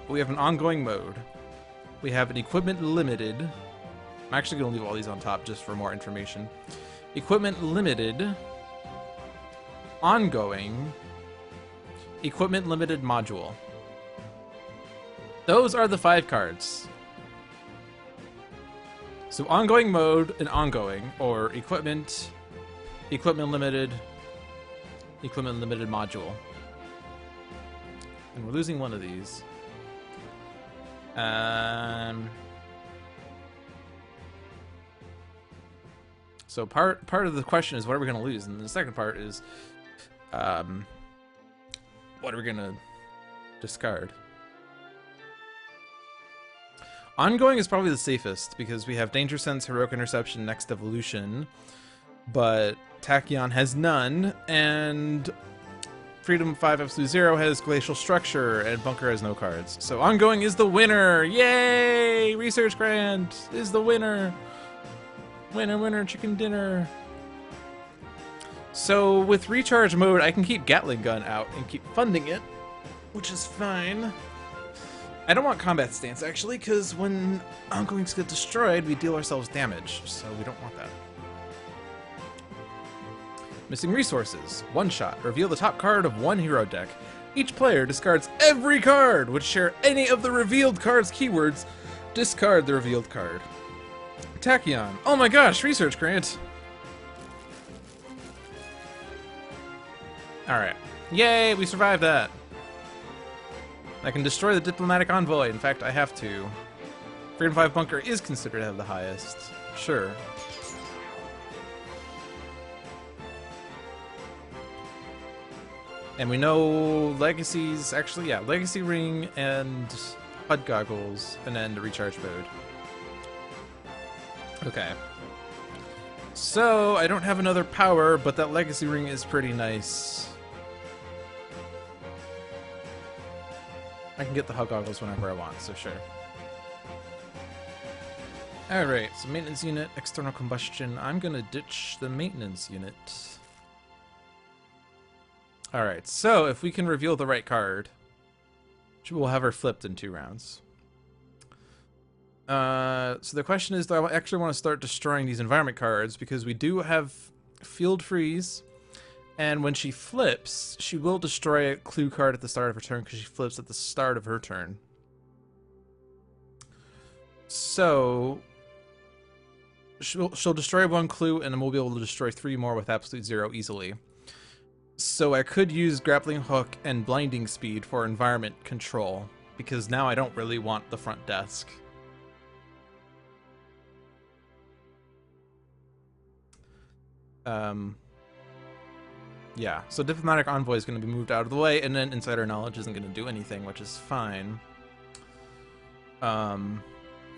We have an ongoing mode. We have an equipment limited. I'm actually going to leave all these on top just for more information. Equipment limited. Ongoing. Equipment limited module. Those are the 5 cards. So ongoing mode and ongoing, or equipment limited module. And we're losing one of these. So part of the question is, what are we going to lose? And the second part is, what are we going to discard? Ongoing is probably the safest, because we have Danger Sense, Heroic Interception, Next Evolution, but Tachyon has none, and Freedom 5 Absolute Zero has Glacial Structure, and Bunker has no cards. So Ongoing is the winner! Yay! Research Grant is the winner! Winner, winner, chicken dinner! So with Recharge mode, I can keep Gatling Gun out and keep funding it, which is fine. I don't want Combat Stance, actually, because when Ongoings get destroyed, we deal ourselves damage, so we don't want that. Missing resources. One shot. Reveal the top card of one hero deck. Each player discards every card which share any of the revealed card's keywords. Discard the revealed card. Tachyon. Oh my gosh, Research Grant. Alright. Yay, we survived that. I can destroy the Diplomatic Envoy. In fact, I have to. Freedom 5 Bunker is considered to have the highest. Sure. And we know Legacy's... Actually, yeah. Legacy Ring and HUD Goggles, and then the Recharge mode. Okay. So, I don't have another power, but that Legacy Ring is pretty nice. I can get the HUD Goggles whenever I want, so sure. Alright, so maintenance unit, external combustion. I'm gonna ditch the maintenance unit. Alright, so if we can reveal the right card, we'll have her flipped in 2 rounds. So the question is, do I actually want to start destroying these environment cards? Because we do have Field Freeze, and when she flips, she will destroy a clue card at the start of her turn, because she flips at the start of her turn. So she'll destroy 1 clue, and then we'll be able to destroy 3 more with Absolute Zero easily. So I could use Grappling Hook and Blinding Speed for environment control, because now I don't really want the front desk. Yeah, so Diplomatic Envoy is going to be moved out of the way, and then Insider Knowledge isn't going to do anything, which is fine. I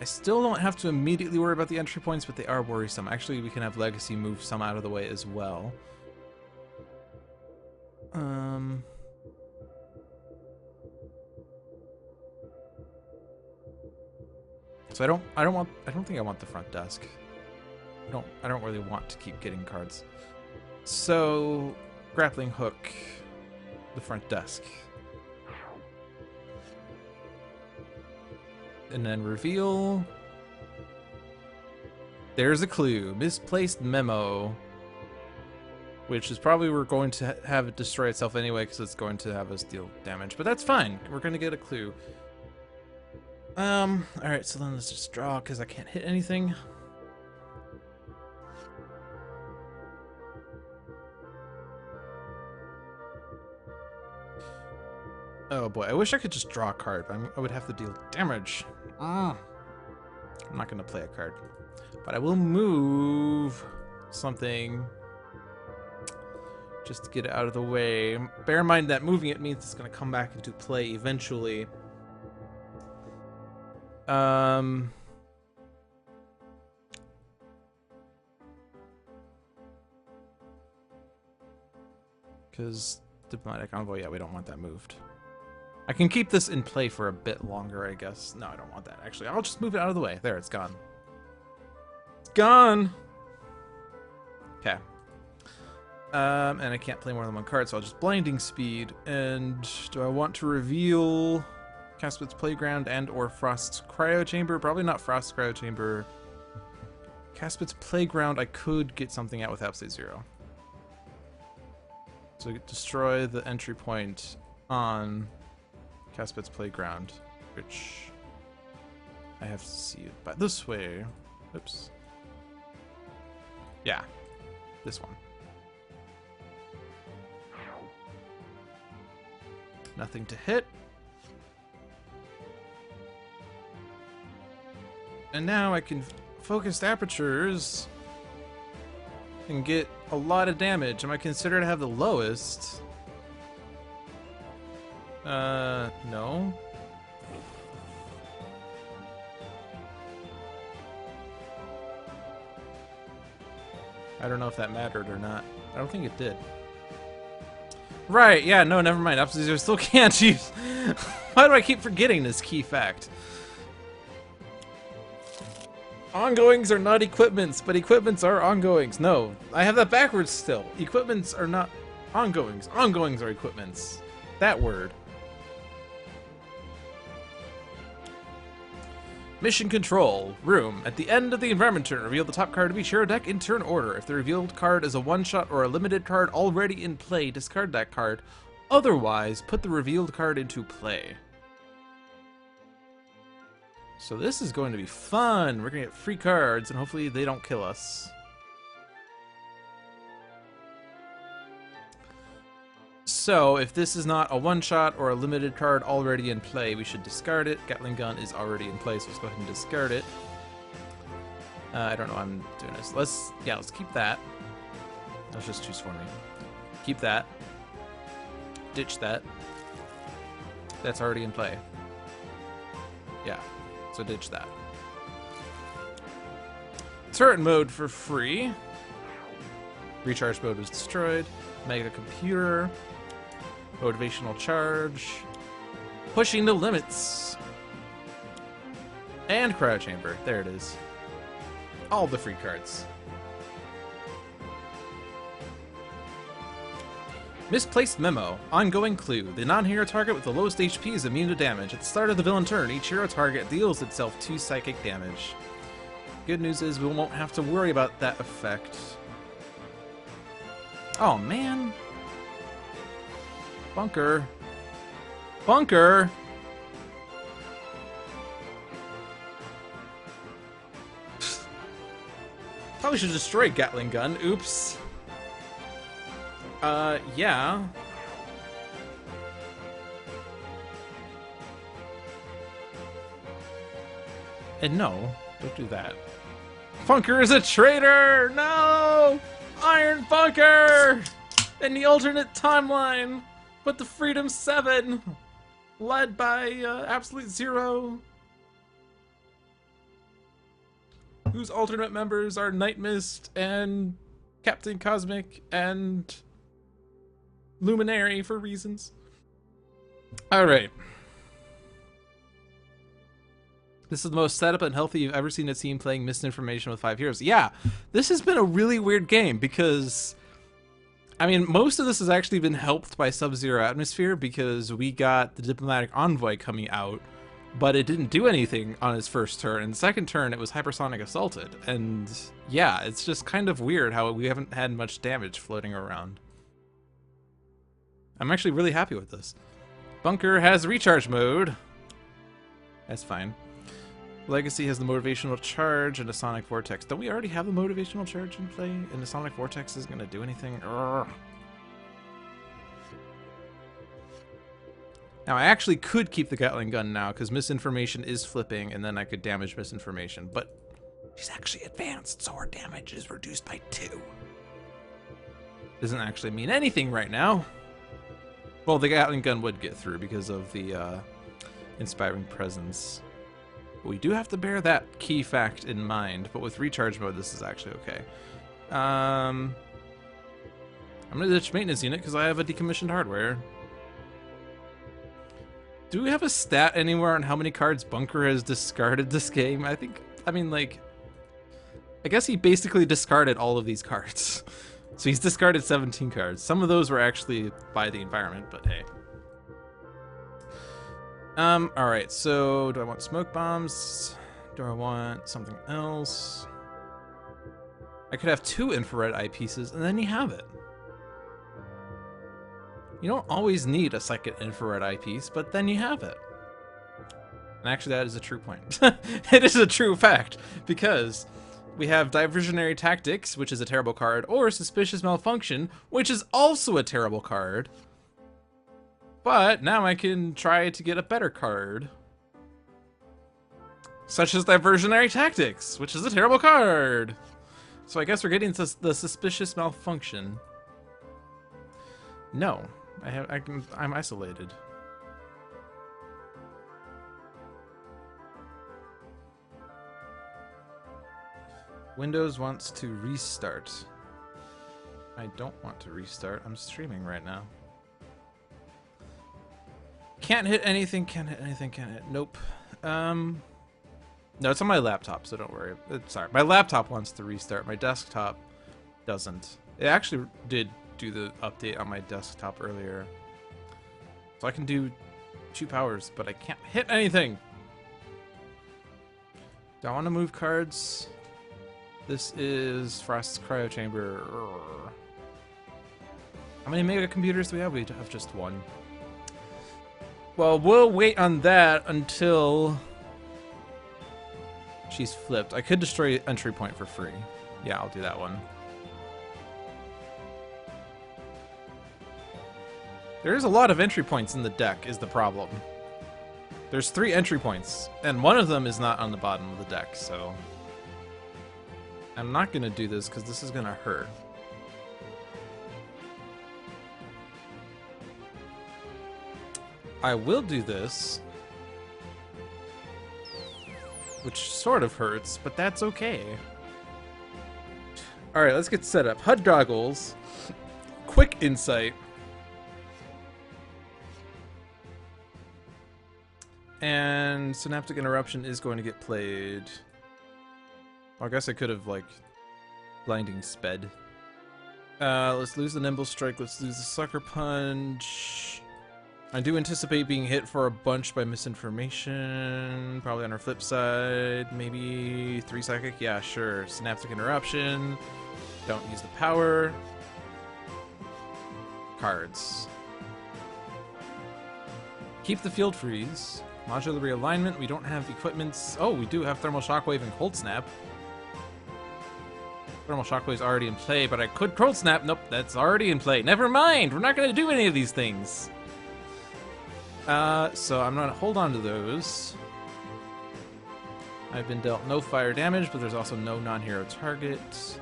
still don't have to immediately worry about the entry points, but they are worrisome. Actually, we can have Legacy move some out of the way as well. So I don't think I want the front desk. I don't really want to keep getting cards. So Grappling Hook, the front desk. And then reveal. There's a clue. Misplaced memo. Which is probably we're going to have it destroy itself anyway, because it's going to have us deal damage. But that's fine. We're going to get a clue. Alright, so then let's just draw, because I can't hit anything. Oh boy, I wish I could just draw a card, but I would have to deal damage. I'm not going to play a card. But I will move something just to get it out of the way. Bear in mind that moving it means it's going to come back into play eventually. Because Diplomatic Envoy, yeah, we don't want that moved. I can keep this in play for a bit longer, I guess. No, I don't want that, actually. I'll just move it out of the way. There, it's gone. It's gone! Okay. And I can't play more than one card, so I'll just Blinding Speed. And do I want to reveal Caspit's Playground and or Frost's Cryo Chamber? Probably not Frost's Cryo Chamber. Caspit's Playground, I could get something out with Absolute Zero. So destroy the entry point on Caspit's Playground, which I have to see it by this way. Oops. Yeah, this one. Nothing to hit. And now I can focused apertures and get a lot of damage. Am I considered to have the lowest? No. I don't know if that mattered or not. I don't think it did. Right, yeah, no, never mind. Absolute Zero still can't use. Why do I keep forgetting this key fact? Ongoings are not equipments, but equipments are ongoings. No, I have that backwards still. Equipments are not ongoings. Ongoings are equipments. That word. Mission Control. Room. At the end of the environment turn, reveal the top card of each hero deck in turn order. If the revealed card is a one-shot or a limited card already in play, discard that card. Otherwise, put the revealed card into play. So this is going to be fun. We're going to get free cards, and hopefully they don't kill us. So if this is not a one-shot or a limited card already in play, we should discard it. Gatling Gun is already in play, so let's go ahead and discard it. I don't know why I'm doing this. Let's keep that. Let's just choose for me. Keep that. Ditch that. That's already in play. Yeah. So ditch that. Turret mode for free. Recharge mode was destroyed. Mega computer. Motivational charge. Pushing the limits. And cryo chamber. There it is. All the free cards. Misplaced memo. Ongoing clue. The non-hero target with the lowest HP is immune to damage. At the start of the villain turn, each hero target deals itself 2 psychic damage. Good news is we won't have to worry about that effect. Oh, man. Bunker. Bunker! Probably should destroy Gatling Gun. Oops. Yeah. And no, don't do that. Bunker is a traitor! No! Iron Bunker! In the alternate timeline, but the Freedom 7, led by Absolute Zero, whose alternate members are Night Mist and Captain Cosmic and Luminary for reasons. Alright. This is the most set up and healthy you've ever seen a team playing misinformation with 5 heroes. Yeah, this has been a really weird game because, I mean, most of this has actually been helped by Sub-Zero Atmosphere because we got the Diplomatic Envoy coming out, but it didn't do anything on its first turn. And second turn, it was Hypersonic Assaulted. And yeah, it's just kind of weird how we haven't had much damage floating around. I'm actually really happy with this. Bunker has recharge mode. That's fine. Legacy has the motivational charge and a sonic vortex. Don't we already have the motivational charge in play? And the sonic vortex isn't going to do anything? Urgh. Now, I actually could keep the Gatling gun now, because misinformation is flipping, and then I could damage misinformation, but she's actually advanced, so her damage is reduced by 2. Doesn't actually mean anything right now. Well, the Gatling gun would get through because of the Inspiring Presence. But we do have to bear that key fact in mind, but with recharge mode, this is actually okay. I'm going to ditch maintenance unit because I have a decommissioned hardware. Do we have a stat anywhere on how many cards Bunker has discarded this game? I guess he basically discarded all of these cards. So he's discarded 17 cards. Some of those were actually by the environment, but hey. Alright, so do I want smoke bombs? Do I want something else? I could have 2 infrared eyepieces, and then you have it. You don't always need a second infrared eyepiece, but then you have it. And actually, that is a true point. It is a true fact, because we have Diversionary Tactics, which is a terrible card, or Suspicious Malfunction, which is also a terrible card. But now I can try to get a better card. Such as Diversionary Tactics, which is a terrible card. So I guess we're getting to the Suspicious Malfunction. No. I'm isolated. Windows wants to restart. I don't want to restart. I'm streaming right now. Can't hit anything, can't hit anything, can't hit. Nope. No, it's on my laptop, so don't worry. Sorry, my laptop wants to restart. My desktop doesn't. It actually did do the update on my desktop earlier. So I can do 2 powers, but I can't hit anything. Do I want to move cards? This is Frost's Cryo Chamber. How many mega computers do we have? We have just 1. Well, we'll wait on that until she's flipped. I could destroy entry point for free. Yeah, I'll do that one. There's a lot of entry points in the deck, is the problem. There's 3 entry points, and one of them is not on the bottom of the deck, so I'm not gonna do this because this is gonna hurt. I will do this, which sort of hurts, but that's okay. Alright, let's get set up. HUD goggles, quick insight, and Synaptic Interruption is going to get played. Well, I guess I could have, like, Blinding Sped. Let's lose the Nimble Strike, let's lose the Sucker Punch. I do anticipate being hit for a bunch by misinformation. Probably on her flip side. Maybe 3 Psychic? Yeah, sure. Synaptic Interruption. Don't use the power. Cards. Keep the Field Freeze. Modular Realignment. We don't have equipments. Oh, we do have Thermal Shockwave and Cold Snap. Thermal Shockwave's already in play, but I could Cold Snap. Nope, that's already in play. Never mind. We're not going to do any of these things. So I'm gonna hold on to those. I've been dealt no fire damage, but there's also no non-hero targets.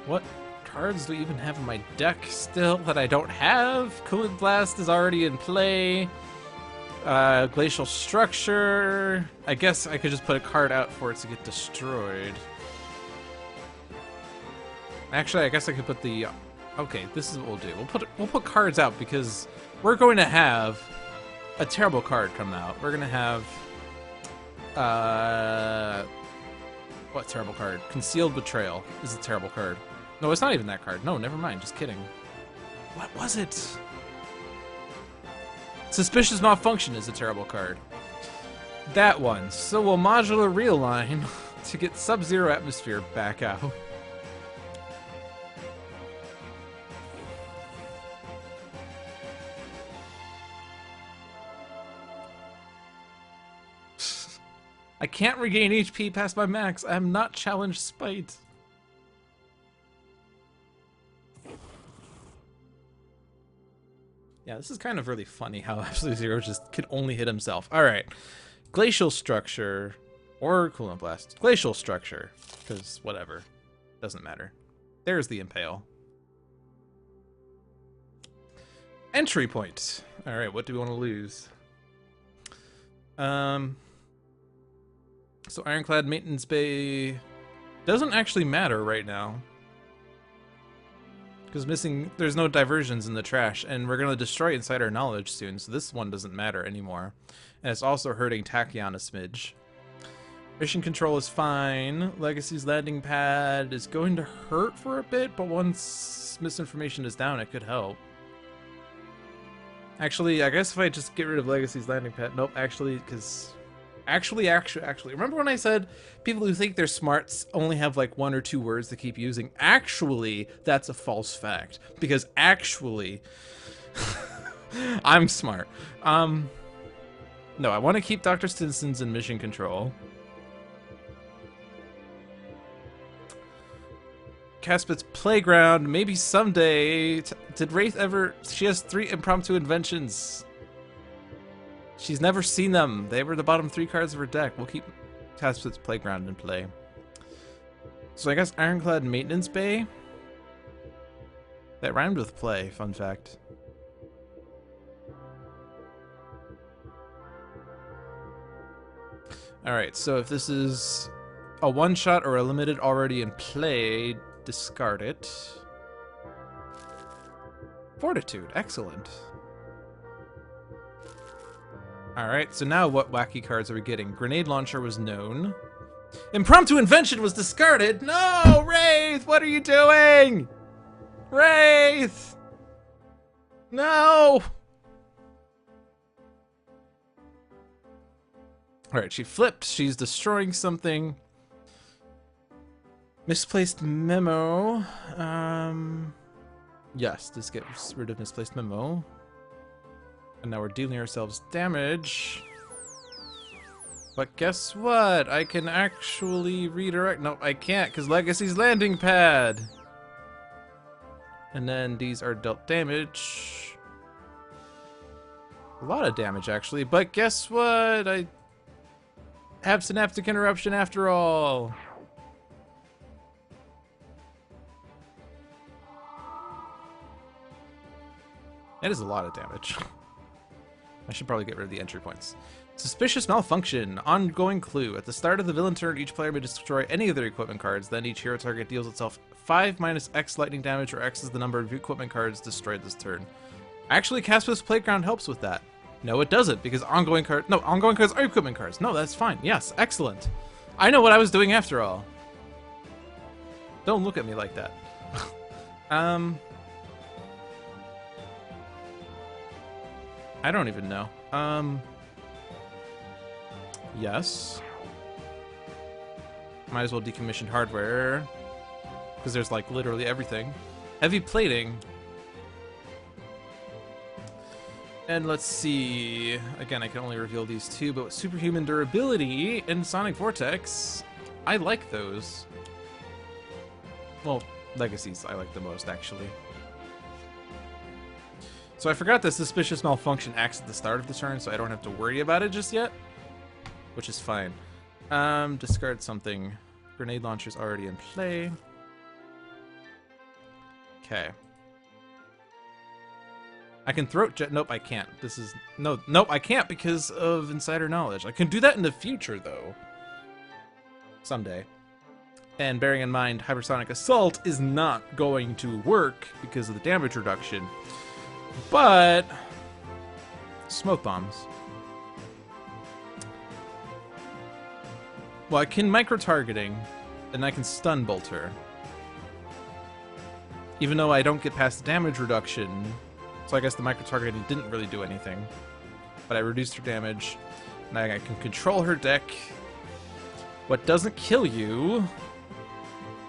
What cards do we even have in my deck still that I don't have? Coolant Blast is already in play. Glacial Structure. I guess I could just put a card out for it to get destroyed. Actually, I guess I could put the... Okay, this is what we'll do. We'll put cards out because we're going to have a terrible card come out. We're gonna have what terrible card? Concealed Betrayal is a terrible card. No, it's not even that card. No, never mind. Just kidding. What was it? Suspicious Malfunction is a terrible card. That one. So we'll modular realign to get Sub-Zero Atmosphere back out. I can't regain HP past my max. I am not challenged Spite. Yeah, this is kind of really funny how Absolute Zero just can only hit himself. All right. Glacial Structure or Coolant Blast. Glacial Structure, because whatever. Doesn't matter. There's the Impale. Entry point. All right, what do we want to lose? So Ironclad Maintenance Bay doesn't actually matter right now. Because there's no diversions in the trash, and we're going to destroy Insider Knowledge soon, so this one doesn't matter anymore. And it's also hurting Tachyon a smidge. Mission control is fine. Legacy's landing pad is going to hurt for a bit, but once misinformation is down, it could help. Actually, I guess if I just get rid of Legacy's landing pad... Nope, actually, because... Actually, remember when I said people who think they're smart only have like 1 or 2 words to keep using? Actually, that's a false fact. Because actually, I'm smart. No, I want to keep Dr. Stinson's in mission control. Caspit's Playground, maybe someday. Did Wraith ever... She has 3 impromptu inventions. She's never seen them. They were the bottom 3 cards of her deck. We'll keep Caspit's Playground in play. So I guess Ironclad Maintenance Bay? That rhymed with play, fun fact. Alright, so if this is a one-shot or a limited already in play, discard it. Fortitude, excellent. Alright, so now what wacky cards are we getting? Grenade Launcher was known. Impromptu Invention was discarded! No! Wraith! What are you doing? Wraith! No! Alright, she flipped. She's destroying something. Misplaced Memo. Yes, this gets rid of Misplaced Memo. And now we're dealing ourselves damage. But guess what? I can actually redirect. No, I can't, because Legacy's landing pad. And then these are dealt damage. A lot of damage, actually. But guess what? I have Synaptic Interruption after all. That is a lot of damage. I should probably get rid of the entry points. Suspicious Malfunction. Ongoing clue. At the start of the villain turn, each player may destroy any of their equipment cards. Then each hero target deals itself 5 minus X lightning damage, or X is the number of equipment cards destroyed this turn. Actually, Caspit's Playground helps with that. No, it doesn't, because ongoing cards are equipment cards. No, that's fine. Yes, excellent. I know what I was doing after all. Don't look at me like that. I don't even know. Yes. Might as well decommission hardware. Because there's like literally everything. Heavy plating. And let's see. Again, I can only reveal these 2, but with superhuman durability and Sonic Vortex, I like those. Well, Legacies I like the most, actually. So I forgot that Suspicious Malfunction acts at the start of the turn, so I don't have to worry about it just yet. Which is fine. Discard something. Grenade Launcher's already in play. Okay. I can Throat Jet. Nope, I can't. This is... No, nope, I can't because of Insider Knowledge. I can do that in the future, though. Someday. And bearing in mind, Hypersonic Assault is not going to work because of the damage reduction. But... Smoke Bombs. Well, I can micro-targeting, and I can stun bolt her. Even though I don't get past the damage reduction, so I guess the micro-targeting didn't really do anything. But I reduced her damage, and I can control her deck. What doesn't kill you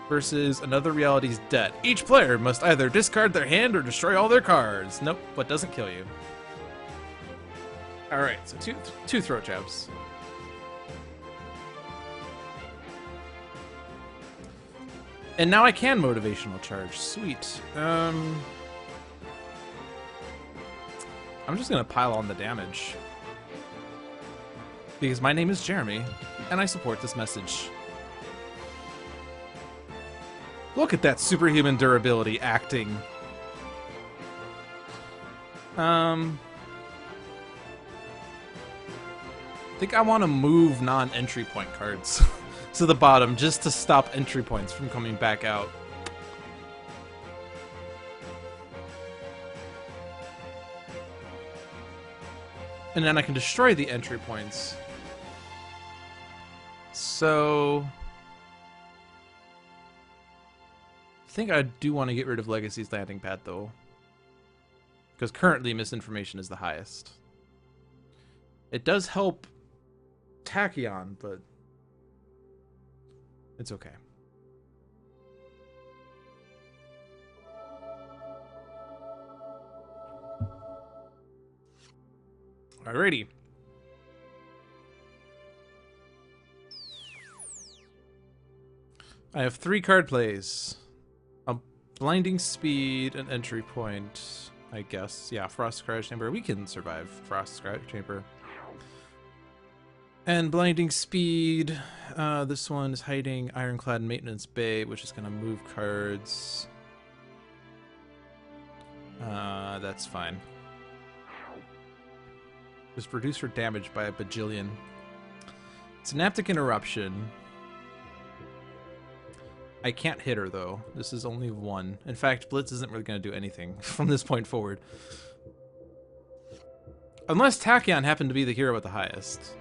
versus Another Reality's Debt. Each player must either discard their hand or destroy all their cards. Nope, what doesn't kill you. Alright, so two throat jabs. And now I can Motivational Charge. Sweet. I'm just gonna pile on the damage. Because my name is Jeremy, and I support this message. Look at that superhuman durability acting. I think I want to move non-entry point cards to the bottom just to stop entry points from coming back out. And then I can destroy the entry points. So I think I do want to get rid of Legacy's landing pad, though. Because currently misinformation is the highest. It does help Tachyon, but it's okay. Alrighty. I have 3 card plays. A Blinding Speed, an entry point, I guess. Yeah, Frost Cryo Chamber. We can survive Frost Cryo Chamber. And Blinding Speed. This one is hiding Ironclad Maintenance Bay, which is going to move cards. That's fine. Just reduce her damage by a bajillion. Synaptic Interruption. I can't hit her, though. This is only 1. In fact, Blitz isn't really going to do anything from this point forward. Unless Tachyon happened to be the hero with the highest.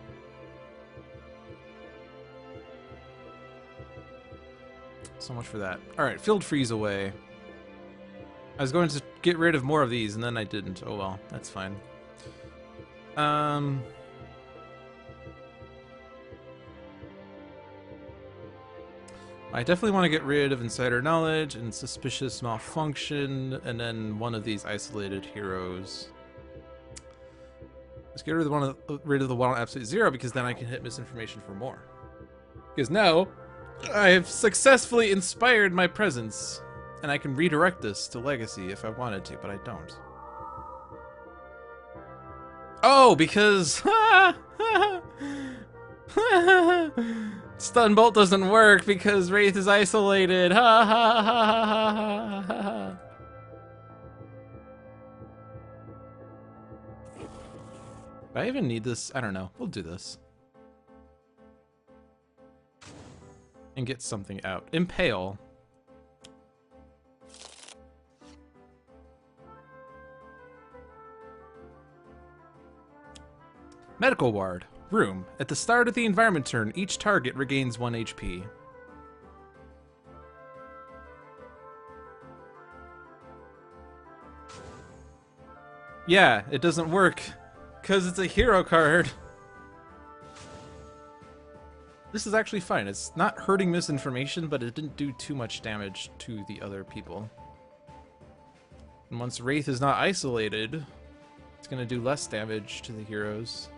So much for that. Alright, Field Freeze away. I was going to get rid of more of these, and then I didn't. Oh well, that's fine. I definitely want to get rid of Insider Knowledge and Suspicious Malfunction, and then one of these isolated heroes. Let's get rid of the one on Absolute Zero, because then I can hit Misinformation for more. Because now, I have successfully inspired my presence, and I can redirect this to Legacy if I wanted to, but I don't. Oh, because... Stun Bolt doesn't work because Wraith is isolated. Ha ha ha ha ha ha ha. Do I even need this? I don't know. We'll do this. And get something out. Impale. Medical Ward. Room. At the start of the environment turn, each target regains 1 HP. Yeah, it doesn't work because it's a hero card. This is actually fine. It's not hurting Misinformation, but it didn't do too much damage to the other people. And once Wraith is not isolated, it's going to do less damage to the heroes.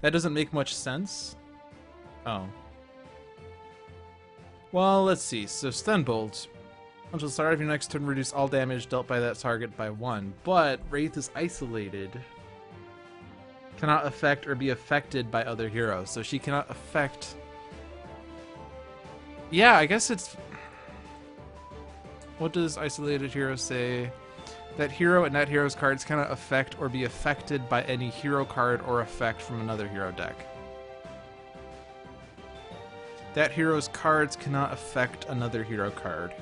That doesn't make much sense. Oh. Well, let's see. So Stun Bolt. Until the start of your next turn, reduce all damage dealt by that target by 1. But Wraith is isolated. Cannot affect or be affected by other heroes. So she cannot affect... Yeah, I guess it's... What does isolated hero say? That hero and that hero's cards cannot affect or be affected by any hero card or effect from another hero deck. That hero's cards cannot affect another hero card.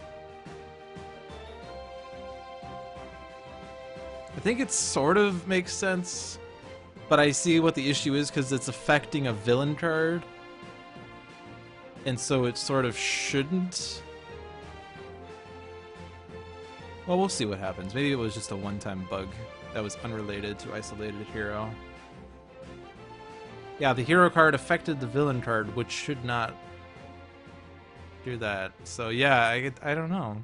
I think it sort of makes sense, but I see what the issue is because it's affecting a villain card. And so it sort of shouldn't. Well, we'll see what happens. Maybe it was just a one-time bug that was unrelated to isolated hero. Yeah, the hero card affected the villain card, which should not do that. So yeah, I don't know.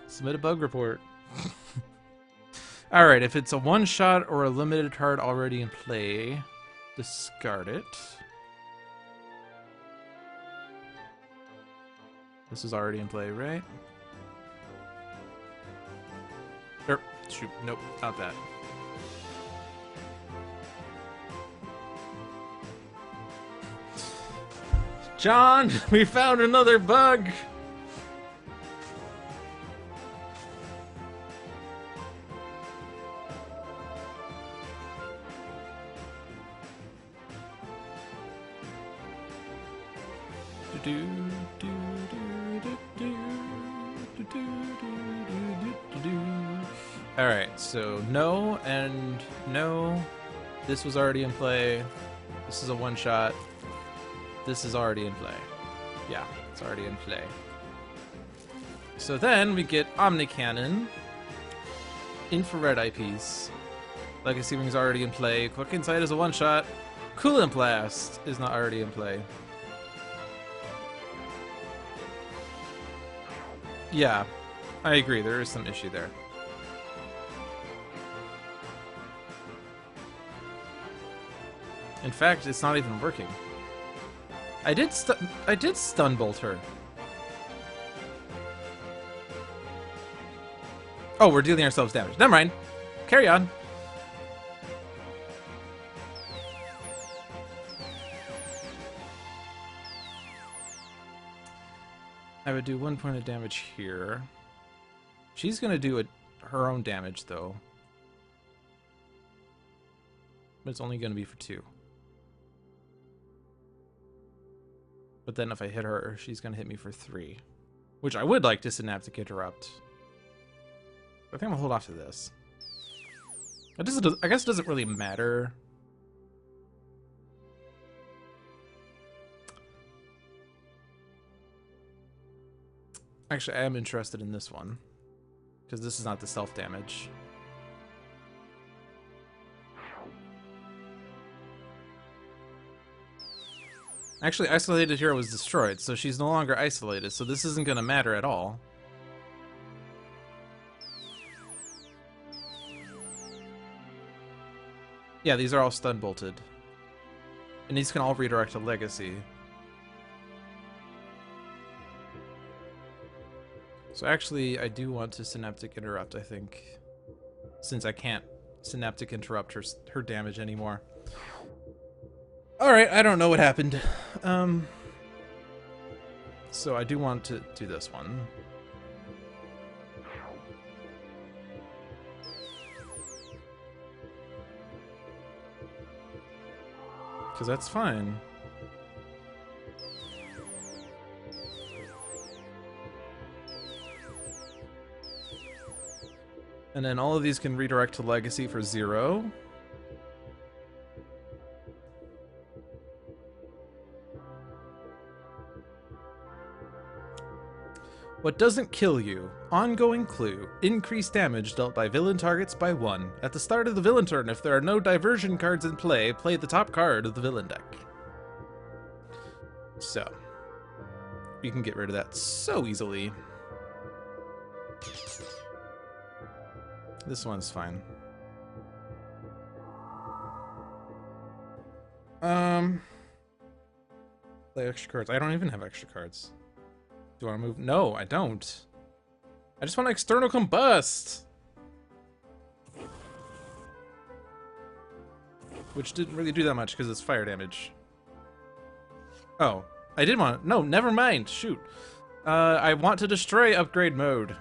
Submit a bug report. Alright, if it's a one-shot or a limited card already in play, discard it. This is already in play, right? Shoot, nope, not that. John, we found another bug! Alright, so no and no. This was already in play. This is a one-shot. This is already in play. Yeah, it's already in play. So then we get Omni Cannon, Infrared Eyepiece, Legacy Wing's already in play, Quick Insight is a one-shot, Coolant Blast is not already in play. Yeah, I agree, there is some issue there. In fact, it's not even working. I did stun bolt her. Oh, we're dealing ourselves damage. Never mind. Carry on. I would do 1 point of damage here. She's gonna do her own damage though. But it's only gonna be for 2. But then if I hit her, she's gonna hit me for 3. Which I would like to Synaptic Interrupt. I think I'm gonna hold off to this. I guess it doesn't really matter. Actually, I am interested in this one. Because this is not the self-damage. Actually, Isolated Hero was destroyed, so she's no longer isolated, so this isn't going to matter at all. Yeah, these are all stun bolted. And these can all redirect to Legacy. So actually, I do want to Synaptic Interrupt, I think. Since I can't Synaptic Interrupt her damage anymore. Alright, I don't know what happened. So I do want to do this one. Because that's fine. And then all of these can redirect to Legacy for 0. What doesn't kill you? Ongoing clue. Increased damage dealt by villain targets by 1. At the start of the villain turn, if there are no diversion cards in play, play the top card of the villain deck. So, you can get rid of that so easily. This one's fine. Play extra cards. I don't even have extra cards. Do I want to move? No, I don't. I just want to external combust. Which didn't really do that much because it's fire damage. Oh, I did want to. No, never mind. Shoot. I want to destroy upgrade mode.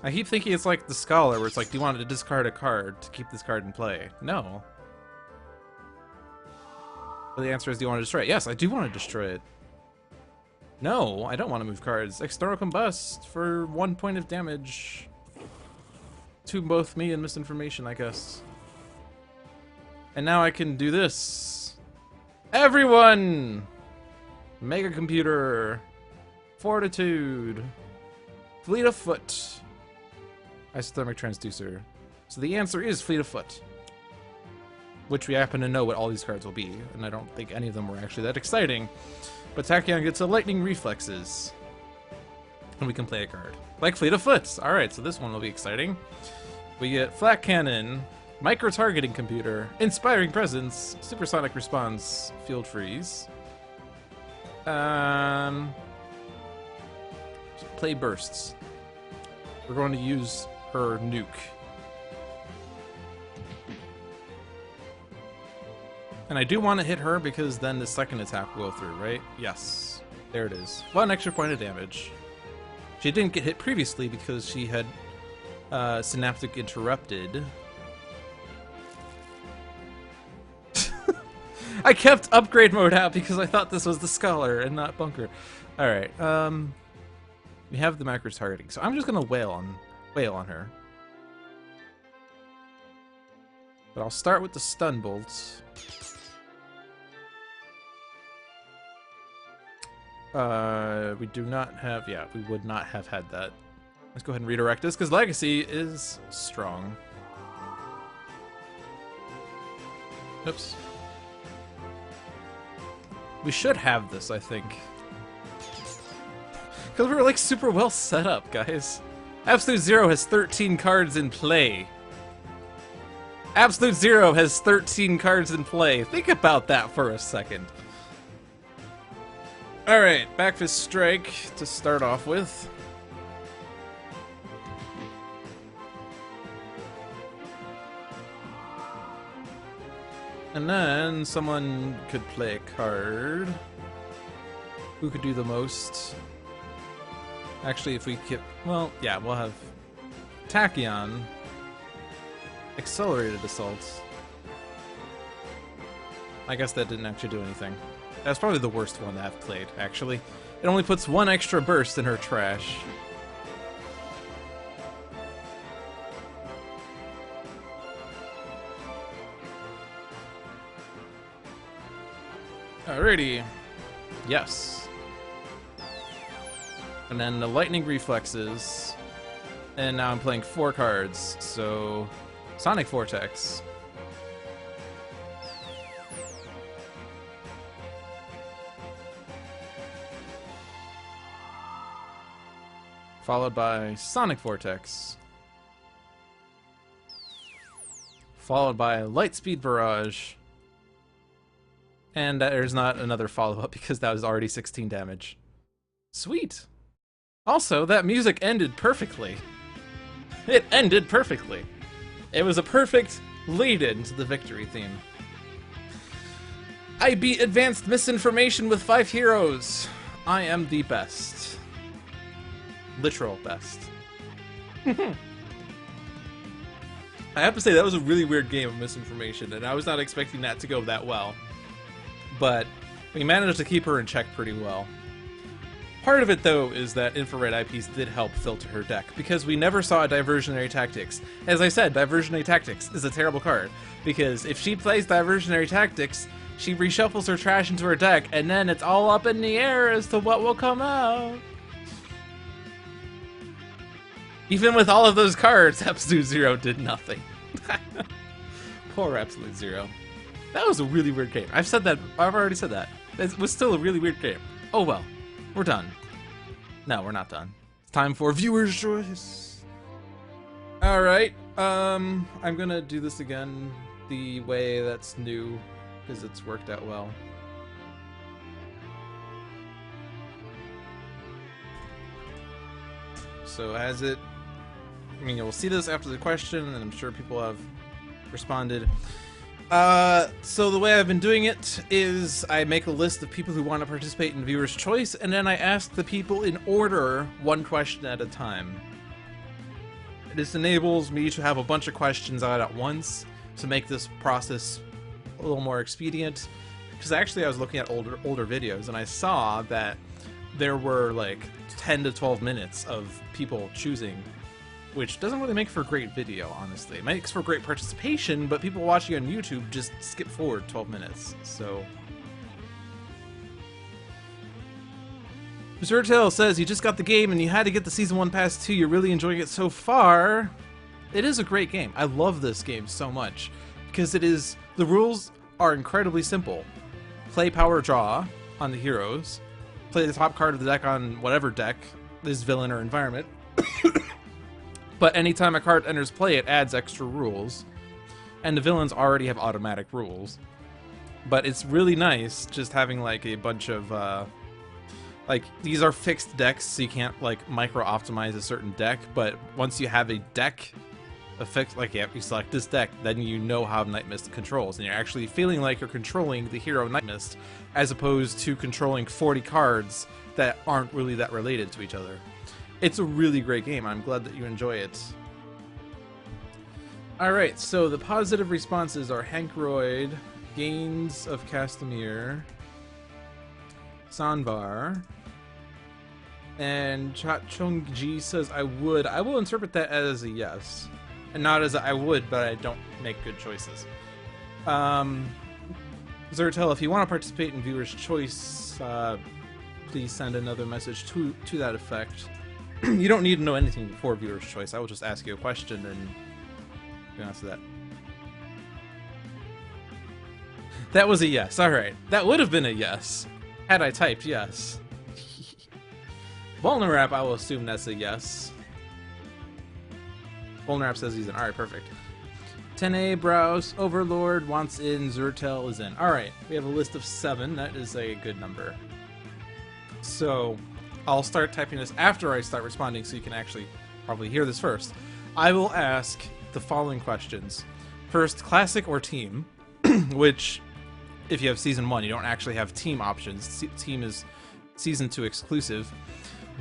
I keep thinking it's like the Scholar, where it's like, do you want to discard a card to keep this card in play? No. But the answer is, do you want to destroy it? Yes, I do want to destroy it. No, I don't want to move cards. External Combust for 1 point of damage. To both me and Misinformation, I guess. And now I can do this. Everyone! Mega Computer. Fortitude. Fleet of Foot. Isothermic Transducer. So the answer is Fleet of Foot. Which we happen to know what all these cards will be. And I don't think any of them were actually that exciting. But Tachyon gets a Lightning Reflexes. And we can play a card. Like Fleet of Foot. Alright, so this one will be exciting. We get Flat Cannon, Micro-Targeting Computer, Inspiring Presence, Supersonic Response, Field Freeze. Play Bursts. We're going to use her nuke. And I do want to hit her because then the second attack will go through, right? Yes. There it is. 1 extra point of damage. She didn't get hit previously because she had synaptic interrupted. I kept upgrade mode out because I thought this was the Scholar and not Bunker. Alright, we have the macro targeting, so I'm just gonna wail on her. But I'll start with the stun bolts. We do not have, yeah, we would not have had that. Let's go ahead and redirect this, because Legacy is strong. Oops. We should have this, I think. Because we're like super well set up, guys. Absolute Zero has 13 cards in play. Absolute Zero has 13 cards in play. Think about that for a second. Alright, Backfist Strike to start off with. And then someone could play a card. Who could do the most? Actually, if we keep... Well, yeah, we'll have Tachyon. Accelerated Assault. I guess that didn't actually do anything. That's probably the worst one that I've played, actually. It only puts 1 extra burst in her trash. Alrighty. Yes. And then the lightning reflexes. And now I'm playing 4 cards, so Sonic Vortex. Followed by Sonic Vortex. Followed by Lightspeed Barrage. And there's not another follow-up because that was already 16 damage. Sweet! Also, that music ended perfectly. It ended perfectly. It was a perfect lead-in to the victory theme. I beat Advanced Misinformation with 5 heroes. I am the best. Literal best. I have to say, that was a really weird game of Misinformation, and I was not expecting that to go that well. But we managed to keep her in check pretty well. Part of it, though, is that Infrared Eyepiece did help filter her deck, because we never saw a Diversionary Tactics. As I said, Diversionary Tactics is a terrible card, because if she plays Diversionary Tactics, she reshuffles her trash into her deck, and then it's all up in the air as to what will come out. Even with all of those cards, Absolute Zero did nothing. Poor Absolute Zero. That was a really weird game. I've already said that. It was still a really weird game. Oh well. We're done. No, we're not done. It's time for viewer's choice. Alright. I'm gonna do this again the way that's new, because it's worked out well. So as it... I mean, you'll see this after the question, and I'm sure people have responded. So the way I've been doing it is I make a list of people who want to participate in Viewer's Choice, and then I ask the people in order 1 question at a time. This enables me to have a bunch of questions out at once to make this process a little more expedient. Because actually I was looking at older videos, and I saw that there were like 10 to 12 minutes of people choosing, which doesn't really make for a great video, honestly. It makes for great participation, but people watching on YouTube just skip forward 12 minutes, so... Mr. Urtel says, you just got the game and you had to get the Season 1 Pass 2. You're really enjoying it so far. It is a great game. I love this game so much, because it is... The rules are incredibly simple. Play power draw on the heroes. Play the top card of the deck on whatever deck, this villain or environment. But anytime a card enters play, it adds extra rules. And the villains already have automatic rules. But it's really nice just having like a bunch of Like, these are fixed decks, so you can't, like, micro-optimize a certain deck, but once you have a deck affixed, like, yeah, you select this deck, then you know how Night Mist controls, and you're actually feeling like you're controlling the hero Night Mist, as opposed to controlling 40 cards that aren't really that related to each other. It's a really great game. I'm glad that you enjoy it. Alright, so the positive responses are Hankroid, Gains of Castamere, Sanvar, and Chatchongji says I would. I will interpret that as a yes. And not as a I would, but I don't make good choices. Zertel, if you want to participate in Viewer's Choice, please send another message to that effect. You don't need to know anything before Viewer's Choice. I will just ask you a question and you can answer that. That was a yes. Alright. That would have been a yes had I typed yes. Vulnerap, I will assume that's a yes. Vulnerap says he's in. Alright, perfect. 10A, Browse, Overlord, wants in, Zertel is in. Alright, we have a list of 7. That is a good number. So, I'll start typing this after I start responding so you can actually probably hear this first. I will ask the following questions. First, Classic or Team, which, if you have Season 1, you don't actually have Team options. Team is Season 2 exclusive.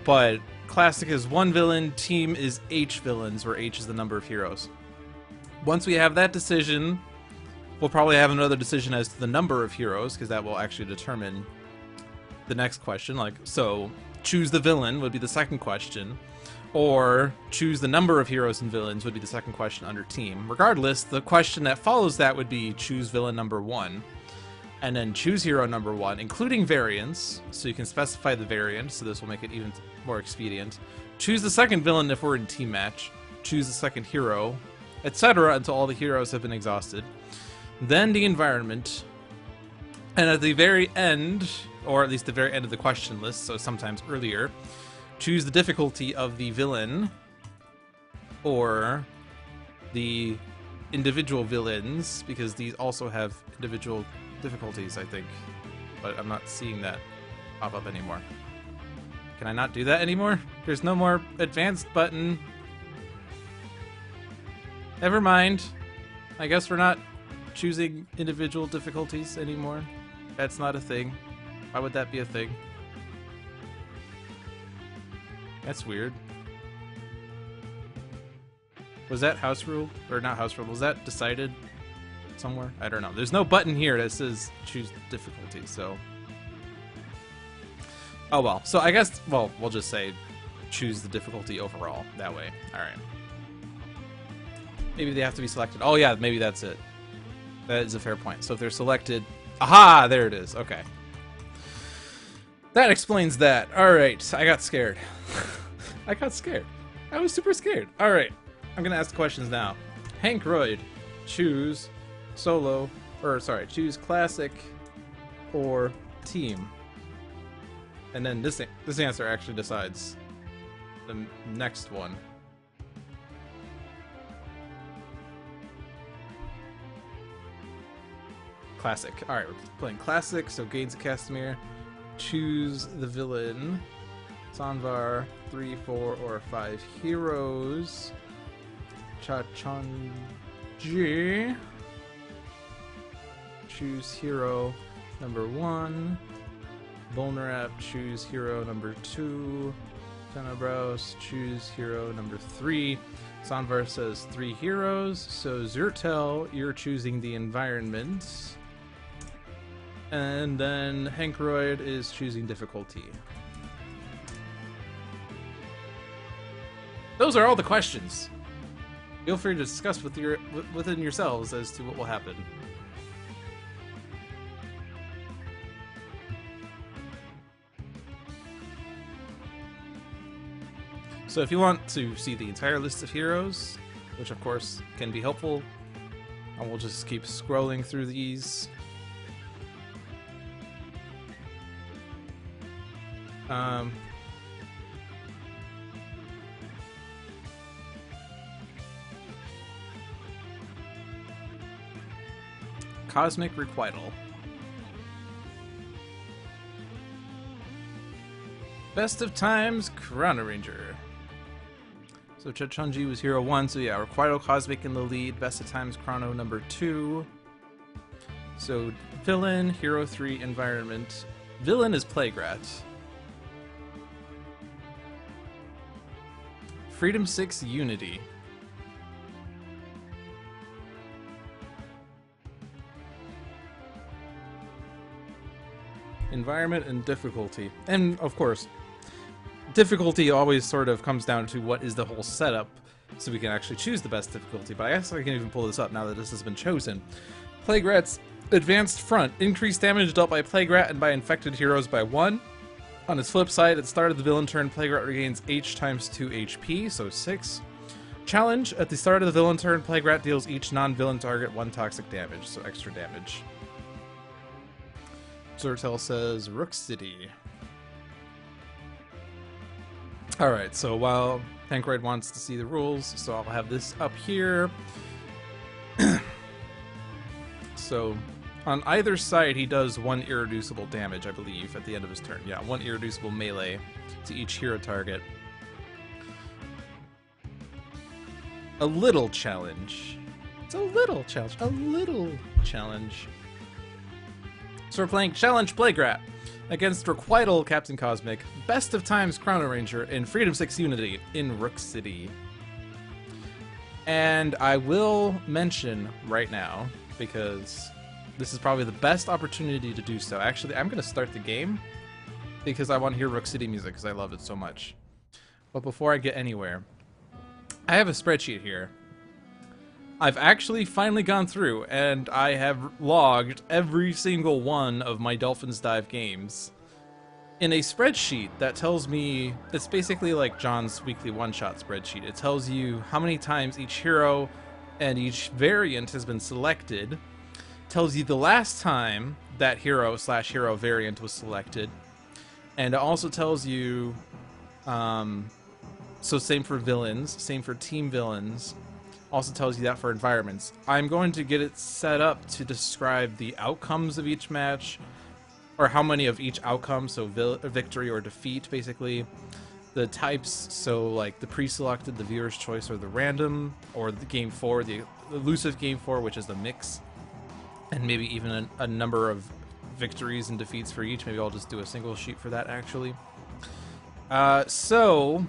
But Classic is 1 villain, Team is H villains, where H is the number of heroes. Once we have that decision, we'll probably have another decision as to the number of heroes, because that will actually determine the next question. Like, so, choose the villain would be the second question, or choose the number of heroes and villains would be the second question under Team. Regardless, the question that follows that would be choose villain number 1. And then choose hero number 1, including variants, so you can specify the variant, so this will make it even more expedient. Choose the second villain if we're in team match. Choose the second hero, etc. until all the heroes have been exhausted. Then the environment. And at the very end, or at least the very end of the question list, so sometimes earlier, choose the difficulty of the villain, or the individual villains, because these also have individual difficulties, I think, but I'm not seeing that pop up anymore. Can I not do that anymore? There's no more advanced button. Never mind. I guess we're not choosing individual difficulties anymore. That's not a thing. Why would that be a thing? That's weird. Was that house rule? Or not house rule, was that decided somewhere? I don't know. There's no button here that says choose difficulty, so... Oh well. So I guess, well, we'll just say choose the difficulty overall. That way. Alright. Maybe they have to be selected. Oh yeah, maybe that's it. That is a fair point. So if they're selected... Aha! There it is. Okay. That explains that. Alright. I got scared. I got scared. I was super scared. Alright. I'm gonna ask the questions now. Hankroid, choose solo, or sorry, choose classic or team. And then this answer actually decides the next one. Classic. Alright, we're playing classic, so Gains of Castamere. Choose the villain. Sanvar, 3, 4, or 5 heroes. Chachonji. Choose hero number 1. Vulnerap, choose hero number 2. Tenebrous, choose hero number 3. Sanvar says 3 heroes. So Zertel, you're choosing the environment. And then Hankroid is choosing difficulty. Those are all the questions. Feel free to discuss within yourselves as to what will happen. So if you want to see the entire list of heroes, which of course can be helpful, I will just keep scrolling through these. Cosmic Requital. Best of times, Chrono-Ranger. So Chunji was Hero 1, so yeah, Requito Cosmic in the lead, Best of Times Chrono number 2. So Villain, Hero 3, Environment. Villain is Plague-Rat. Freedom 6, Unity. Environment and difficulty. And of course, difficulty always sort of comes down to what is the whole setup, so we can actually choose the best difficulty. But I guess I can even pull this up now that this has been chosen. Plague Rat's Advanced Front. Increased damage dealt by Plague Rat and by infected heroes by 1. On its flip side, at the start of the villain turn, Plague Rat regains H times 2 HP, so 6. Challenge. At the start of the villain turn, Plague Rat deals each non-villain target 1 toxic damage, so extra damage. Zertel says Rook City. Alright, so while Tankroid wants to see the rules, so I'll have this up here. So, on either side, he does 1 irreducible damage, I believe, at the end of his turn. Yeah, 1 irreducible melee to each hero target. A little challenge. It's a little challenge. A little challenge. So we're playing Challenge Plague Rat against Requito Captain Cosmic, Best of Times Chrono-Ranger, and Freedom 6 Unity in Rook City. And I will mention right now, because this is probably the best opportunity to do so. Actually, I'm going to start the game because I want to hear Rook City music because I love it so much. But before I get anywhere, I have a spreadsheet here. I've actually finally gone through and I have logged every single one of my Dolphins Dive games in a spreadsheet that tells me, it's basically like John's weekly one-shot spreadsheet. It tells you how many times each hero and each variant has been selected, tells you the last time that hero/hero variant was selected, and it also tells you, so same for villains, same for team villains, also tells you that for environments. I'm going to get it set up to describe the outcomes of each match, or how many of each outcome, so victory or defeat, basically. The types, so like the pre-selected, the viewer's choice, or the random, or the game 4, the elusive game 4, which is the mix, and maybe even a number of victories and defeats for each. Maybe I'll just do a single sheet for that, actually. So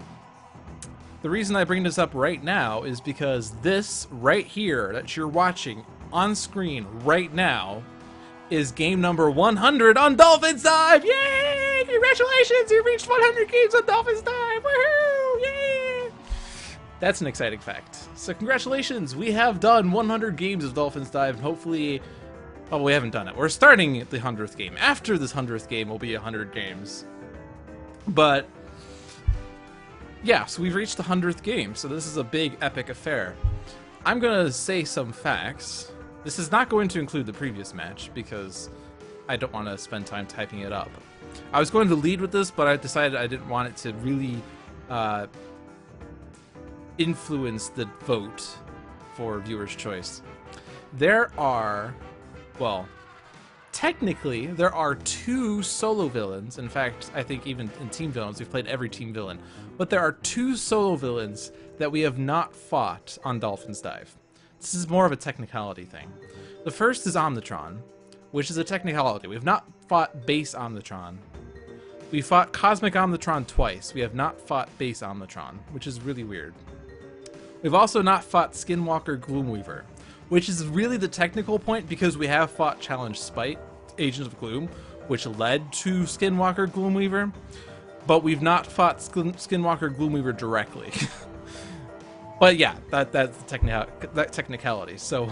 the reason I bring this up right now is because this right here that you're watching on screen right now is game number 100 on Dolphins Dive! Yay! Congratulations! You reached 100 games on Dolphins Dive! Woohoo! Yay! That's an exciting fact. So congratulations! We have done 100 games of Dolphins Dive, and hopefully... well, we haven't done it. We're starting the 100th game. After this 100th game will be 100 games. But... yeah, so we've reached the 100th game, so this is a big, epic affair. I'm gonna say some facts. This is not going to include the previous match, because I don't want to spend time typing it up. I was going to lead with this, but I decided I didn't want it to really influence the vote for viewer's choice. There are, well, technically, there are 2 solo villains. In fact, I think even in team villains, we've played every team villain. But there are 2 solo villains that we have not fought on Dolphins Dive. This is more of a technicality thing. The first is Omnitron, which is a technicality. We have not fought base Omnitron. We fought Cosmic Omnitron twice. We have not fought base Omnitron, which is really weird. We've also not fought Skinwalker Gloomweaver, which is really the technical point because we have fought Challenge Spite, Agents of Gloom, which led to Skinwalker Gloomweaver, but we've not fought Skinwalker Gloomweaver directly. But yeah, that's the technicality. So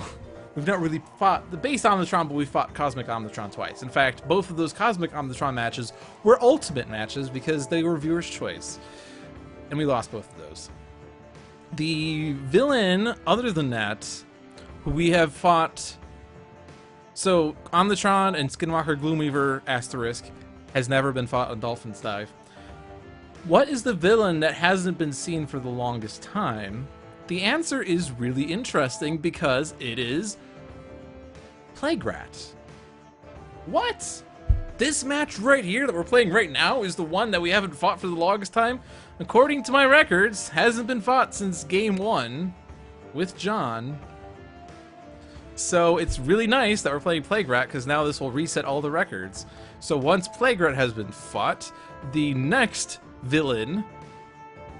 we've not really fought the base Omnitron, but we fought Cosmic Omnitron twice. In fact, both of those Cosmic Omnitron matches were ultimate matches because they were viewer's choice, and we lost both of those. The villain, other than that, who we have fought, so Omnitron and Skinwalker Gloomweaver asterisk has never been fought on Dolphins Dive. What is the villain that hasn't been seen for the longest time? The answer is really interesting because it is Plague Rat. What? This match right here that we're playing right now is the one that we haven't fought for the longest time. According to my records, hasn't been fought since game 1 with John. So it's really nice that we're playing Plague Rat, because now this will reset all the records. So once Plague Rat has been fought, the next villain,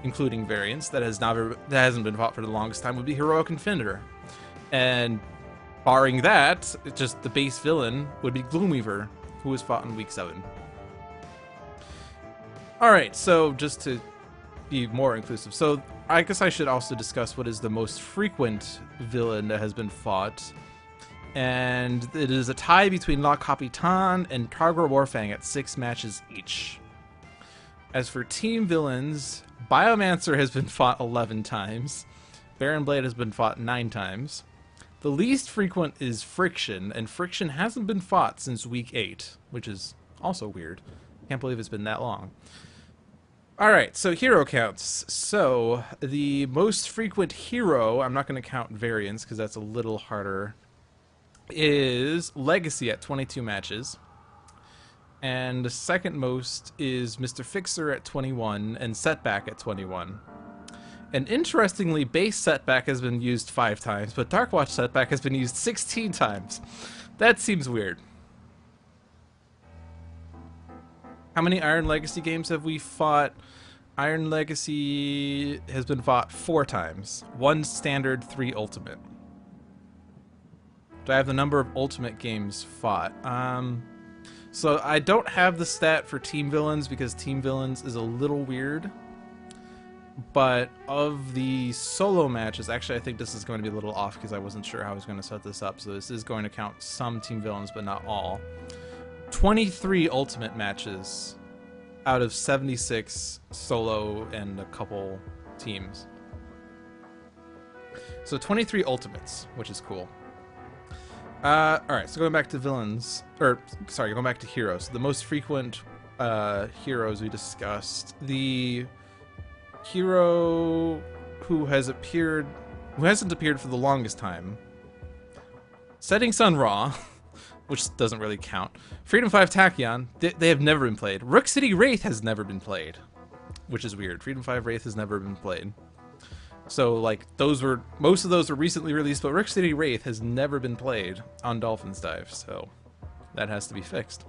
including variants, that hasn't been fought for the longest time would be Heroic Infinitor. And barring that, just the base villain would be Gloomweaver, who was fought in week 7. Alright, so just to be more inclusive, so I guess I should also discuss what is the most frequent villain that has been fought. And it is a tie between La Capitan and Targor Warfang at 6 matches each. As for team villains, Biomancer has been fought 11 times. Baron Blade has been fought 9 times. The least frequent is Friction, and Friction hasn't been fought since week 8, which is also weird. Can't believe it's been that long. Alright, so hero counts. So, the most frequent hero, I'm not going to count variants because that's a little harder, is Legacy at 22 matches. And the second most is Mr. Fixer at 21 and Setback at 21. And interestingly, base Setback has been used 5 times, but Darkwatch Setback has been used 16 times. That seems weird. How many Iron Legacy games have we fought? Iron Legacy has been fought 4 times. 1 standard, 3 ultimate. Do I have the number of ultimate games fought? So I don't have the stat for team villains because team villains is a little weird. But of the solo matches, actually I think this is going to be a little off because I wasn't sure how I was going to set this up, so this is going to count some team villains but not all. 23 ultimate matches out of 76 solo and a couple teams. So 23 ultimates, which is cool. Alright, so going back to villains, or sorry, going back to heroes. The most frequent heroes we discussed. The hero who hasn't appeared for the longest time. Setting Sun Ra, which doesn't really count. Freedom 5 Tachyon, they have never been played. Rook City Wraith has never been played, which is weird. Freedom 5 Wraith has never been played. So like most of those were recently released, but Rook City Wraith has never been played on Dolphins Dive, so that has to be fixed.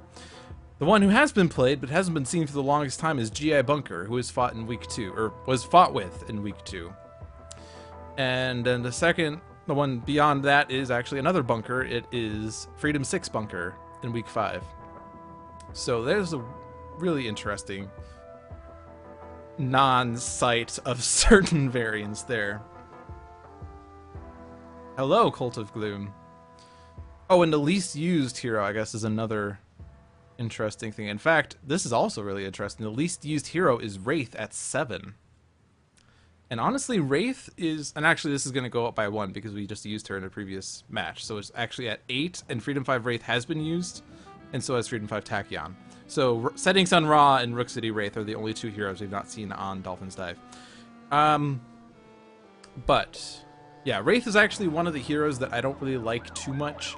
The one who has been played but hasn't been seen for the longest time is GI Bunker, who was fought in week 2, or was fought with in week 2. And then the one beyond that is actually another bunker. It is Freedom 6 Bunker in week 5. So there's a really interesting non-sight of certain variants there. Hello, Cult of Gloom. Oh, and the least used hero, I guess, is another interesting thing. In fact, this is also really interesting. The least used hero is Wraith at 7. And honestly, Wraith is... And actually, this is going to go up by 1 because we just used her in a previous match. So it's actually at 8, and Freedom 5 Wraith has been used, and so has Freedom 5 Tachyon. So Setting Sun Ra and Rook City Wraith are the only 2 heroes we've not seen on Dolphins Dive. But, yeah, Wraith is actually one of the heroes that I don't really like too much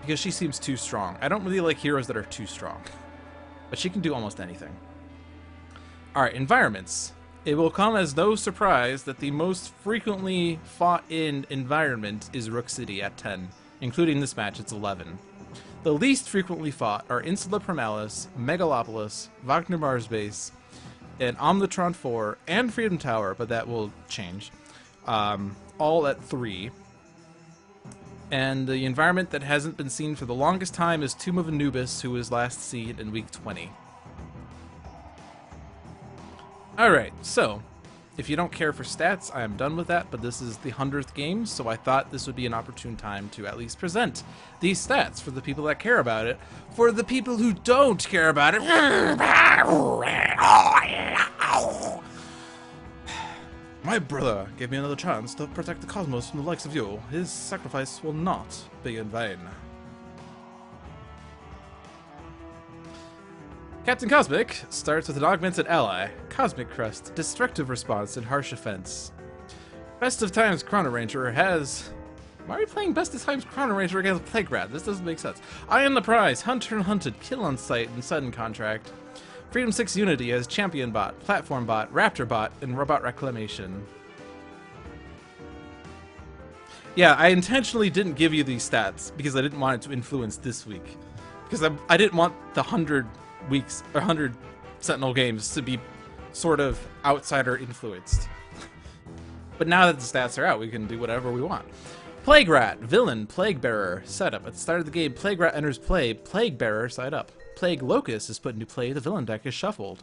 because she seems too strong. I don't really like heroes that are too strong, but she can do almost anything. Alright, environments. It will come as no surprise that the most frequently fought in environment is Rook City at 10, including this match, it's 11. The least frequently fought are Insula Primalis, Megalopolis, Wagner Mars Base, and Omnitron 4, and Freedom Tower, but that will change, all at 3. And the environment that hasn't been seen for the longest time is Tomb of Anubis, who was last seen in week 20. Alright, so, if you don't care for stats, I am done with that, but this is the 100th game, so I thought this would be an opportune time to at least present these stats for the people that care about it. For the people who don't care about it... My brother gave me another chance to protect the cosmos from the likes of you. His sacrifice will not be in vain. Captain Cosmic starts with an augmented ally, Cosmic Crest, Destructive Response, and Harsh Offense. Best of Times Chrono-Ranger has Why are we playing Best of Times Chrono-Ranger against Plague Rat? This doesn't make sense. Eye on the prize, Hunter and Hunted, Kill on Sight, and Sudden Contract. Freedom 6 Unity as Champion Bot, Platform Bot, Raptor Bot, and Robot Reclamation. Yeah, I intentionally didn't give you these stats because I didn't want it to influence this week. Because I didn't want the 100 weeks, or 100 Sentinel games to be sort of outsider influenced. But now that the stats are out, we can do whatever we want. Plague Rat, Villain, Plague Bearer, setup. At the start of the game, Plague Rat enters play, Plague Bearer side up. Plague Locust is put into play, the Villain deck is shuffled.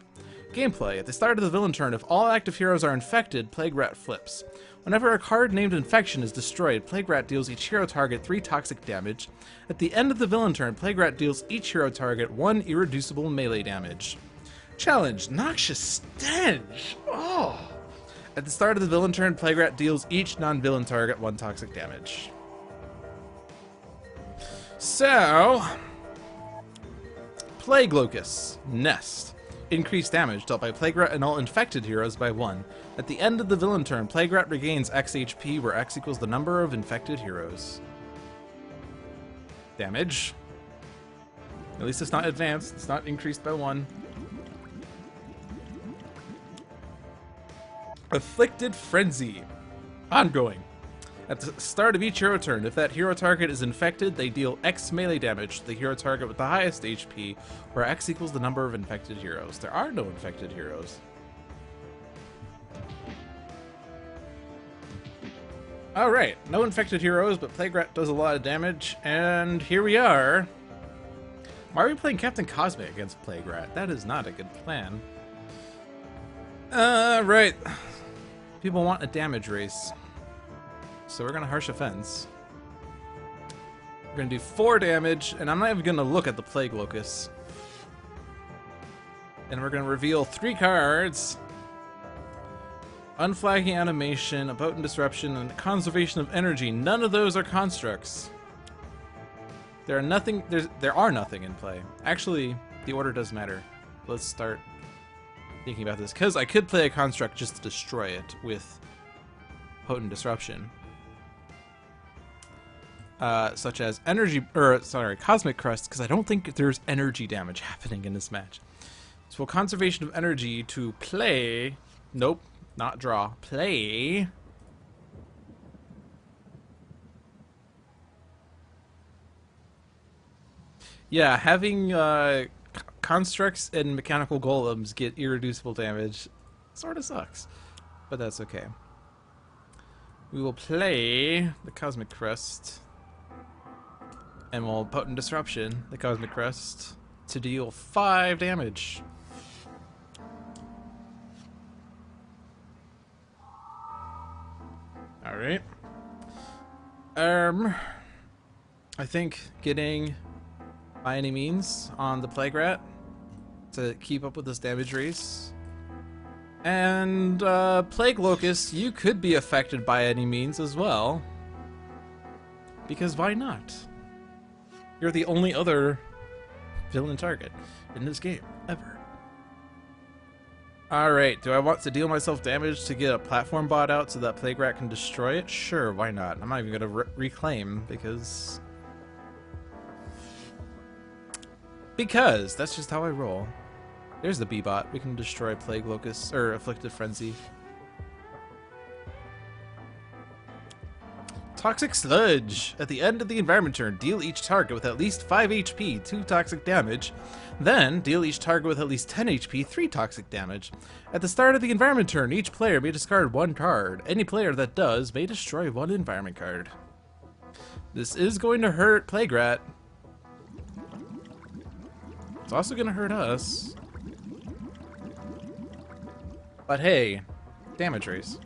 Gameplay, at the start of the Villain turn, if all active heroes are infected, Plague Rat flips. Whenever a card named Infection is destroyed, Plague Rat deals each hero target 3 toxic damage. At the end of the Villain turn, Plague Rat deals each hero target 1 irreducible melee damage. Challenge, Noxious Stench! Oh! At the start of the Villain turn, Plague Rat deals each non-villain target 1 toxic damage. So, Plague Locust, Nest. Increased damage dealt by Plague Rat and all infected heroes by 1. At the end of the Villain turn, Plague Rat regains X HP, where X equals the number of infected heroes. Damage. At least it's not advanced. It's not increased by 1. Afflicted Frenzy. Ongoing. At the start of each hero turn, if that hero target is infected, they deal X melee damage to the hero target with the highest HP, where X equals the number of infected heroes. There are no infected heroes. Alright, no infected heroes, but Plague Rat does a lot of damage, and here we are. Why are we playing Captain Cosmic against Plague Rat? That is not a good plan. Right. People want a damage race. So we're gonna Harsh Offense. We're gonna do 4 damage, and I'm not even gonna look at the Plague Locust. And we're gonna reveal 3 cards. Unflagging Animation, a Potent Disruption, and Conservation of Energy. None of those are constructs. There are nothing in play. Actually, the order does matter. Let's start thinking about this, because I could play a construct just to destroy it with Potent Disruption. Such as Cosmic Crust, because I don't think there's energy damage happening in this match. So Conservation of Energy to play... Nope, not draw. Play... Yeah, having constructs and mechanical golems get irreducible damage sort of sucks, but that's okay. We will play the Cosmic Crust, and we'll Potent Disruption the Cosmic Crust to deal 5 damage. All right. I think getting by any means on the Plague Rat to keep up with this damage race. And Plague Locust, you could be affected by any means as well. Because why not? You're the only other villain target in this game, ever. Alright, do I want to deal myself damage to get a platform bot out so that Plague Rat can destroy it? Sure, why not? I'm not even going to reclaim because that's just how I roll. There's the B-Bot. We can destroy Plague Locust, or Afflicted Frenzy. Toxic Sludge. At the end of the environment turn, deal each target with at least 5 HP, 2 toxic damage. Then, deal each target with at least 10 HP, 3 toxic damage. At the start of the environment turn, each player may discard 1 card. Any player that does may destroy 1 environment card. This is going to hurt Plague Rat. It's also going to hurt us. But hey, damage race.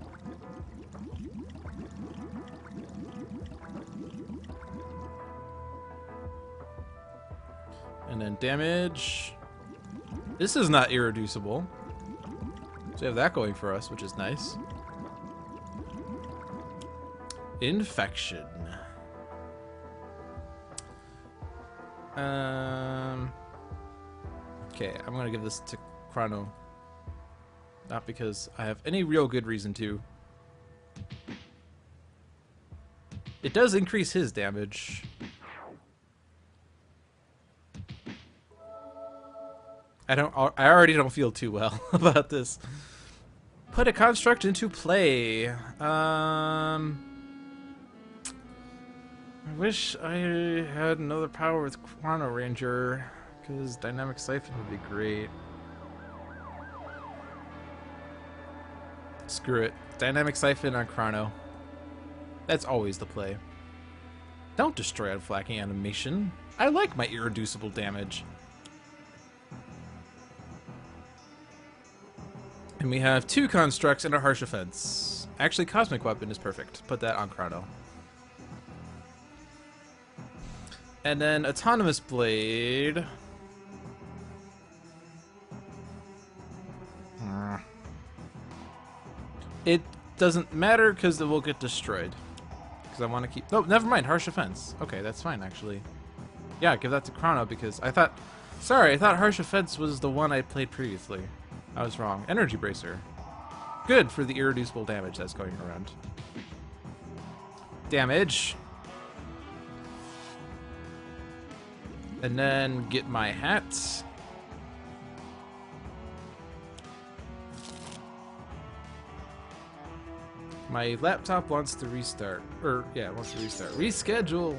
And then damage. This is not irreducible. So we have that going for us, which is nice. Infection. Okay, I'm gonna give this to Chrono. Not because I have any real good reason to. It does increase his damage. I already don't feel too well about this. Put a construct into play. I wish I had another power with Chrono-Ranger, because Dynamic Siphon would be great. Screw it. Dynamic Siphon on Chrono. That's always the play. Don't destroy on Flacking Animation. I like my irreducible damage. And we have 2 constructs and a harsh offense. Actually, Cosmic Weapon is perfect. Put that on Chrono. And then Autonomous Blade. It doesn't matter because it will get destroyed. Because I want to keep... Oh, never mind. Harsh Offense. Okay, that's fine, actually. Yeah, give that to Chrono because I thought... Sorry, I thought Harsh Offense was the one I played previously. I was wrong. Energy Bracer. Good for the irreducible damage that's going around. Damage. And then get my hat. My laptop wants to restart. Yeah, it wants to restart. Reschedule!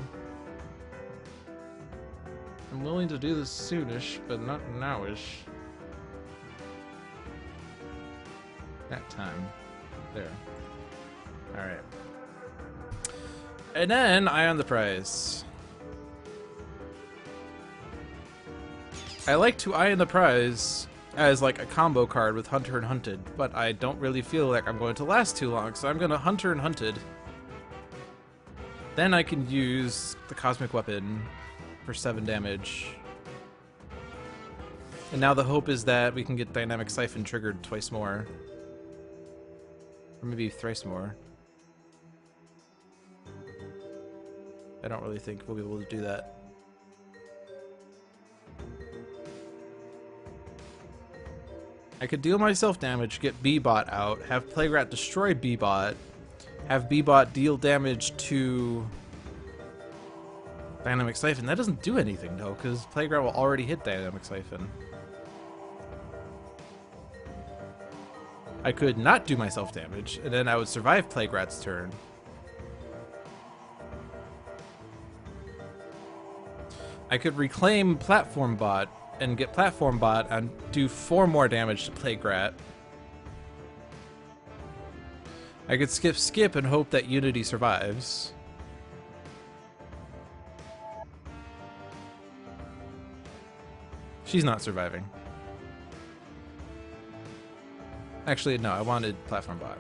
I'm willing to do this soonish, but not nowish. That time. There. Alright. And then, Eye on the Prize. I like to Eye on the Prize as like a combo card with Hunter and Hunted, but I don't really feel like I'm going to last too long, so I'm going to Hunter and Hunted. Then I can use the Cosmic Weapon for 7 damage. And now the hope is that we can get Dynamic Siphon triggered twice more. Or maybe thrice more. I don't really think we'll be able to do that. I could deal myself damage, get B-Bot out, have Plague Rat destroy B-Bot, have B-Bot deal damage to Dynamic Siphon. That doesn't do anything though, because Plague Rat will already hit Dynamic Siphon. I could not do myself damage, and then I would survive Plague Rat's turn. I could reclaim Platform Bot and get Platform Bot and do 4 more damage to Plague Rat. I could skip and hope that Unity survives. She's not surviving. Actually, no, I wanted Platform Bot.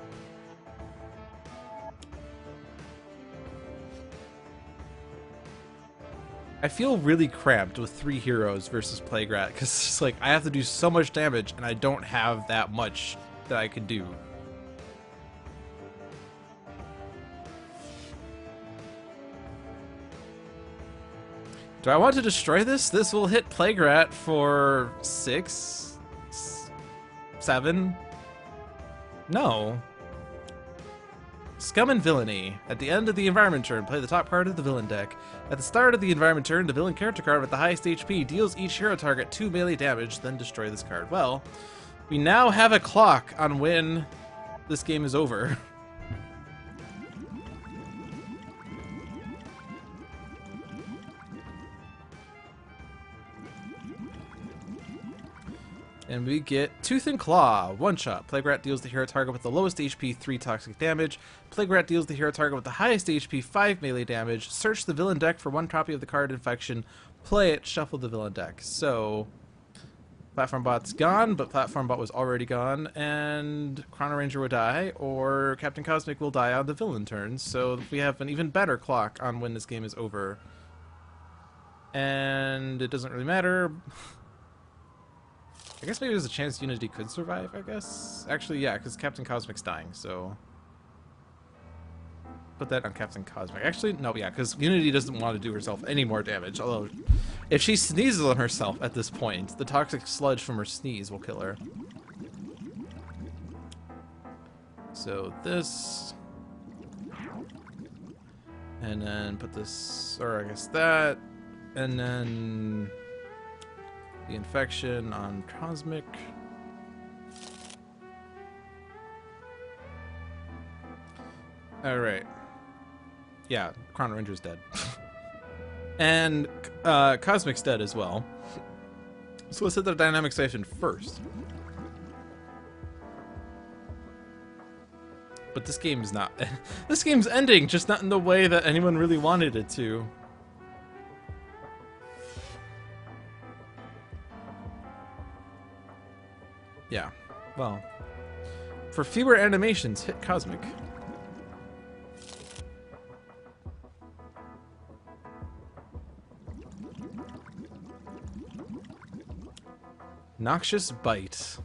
I feel really cramped with 3 heroes versus Plague Rat, because it's like I have to do so much damage and I don't have that much that I could do. Do I want to destroy this? This will hit Plague Rat for 6? 7? No. Scum and Villainy. At the end of the environment turn, play the top card of the villain deck. At the start of the environment turn, the villain character card with the highest HP deals each hero target 2 melee damage, then destroy this card. Well, we now have a clock on when this game is over. And we get Tooth and Claw, 1-shot. Plague Rat deals the hero target with the lowest HP 3 toxic damage. Plague Rat deals the hero target with the highest HP 5 melee damage. Search the villain deck for 1 copy of the card Infection. Play it, shuffle the villain deck. So, Platform Bot's gone, but Platform Bot was already gone, and Chrono-Ranger will die, or Captain Cosmic will die on the villain turn. So we have an even better clock on when this game is over. And it doesn't really matter. I guess maybe there's a chance Unity could survive, I guess. Actually, yeah, because Captain Cosmic's dying, so... Put that on Captain Cosmic. Actually, no, yeah, because Unity doesn't want to do herself any more damage. Although, if she sneezes on herself at this point, the toxic sludge from her sneeze will kill her. So this... And then put this, or I guess that, and then the infection on Cosmic. Alright. Yeah, Chrono-Ranger's dead. And Cosmic's dead as well. So let's hit the dynamic station first. But this game's not... this game's ending, just not in the way that anyone really wanted it to. Yeah, well... For fewer animations, hit Cosmic. Noxious Bite.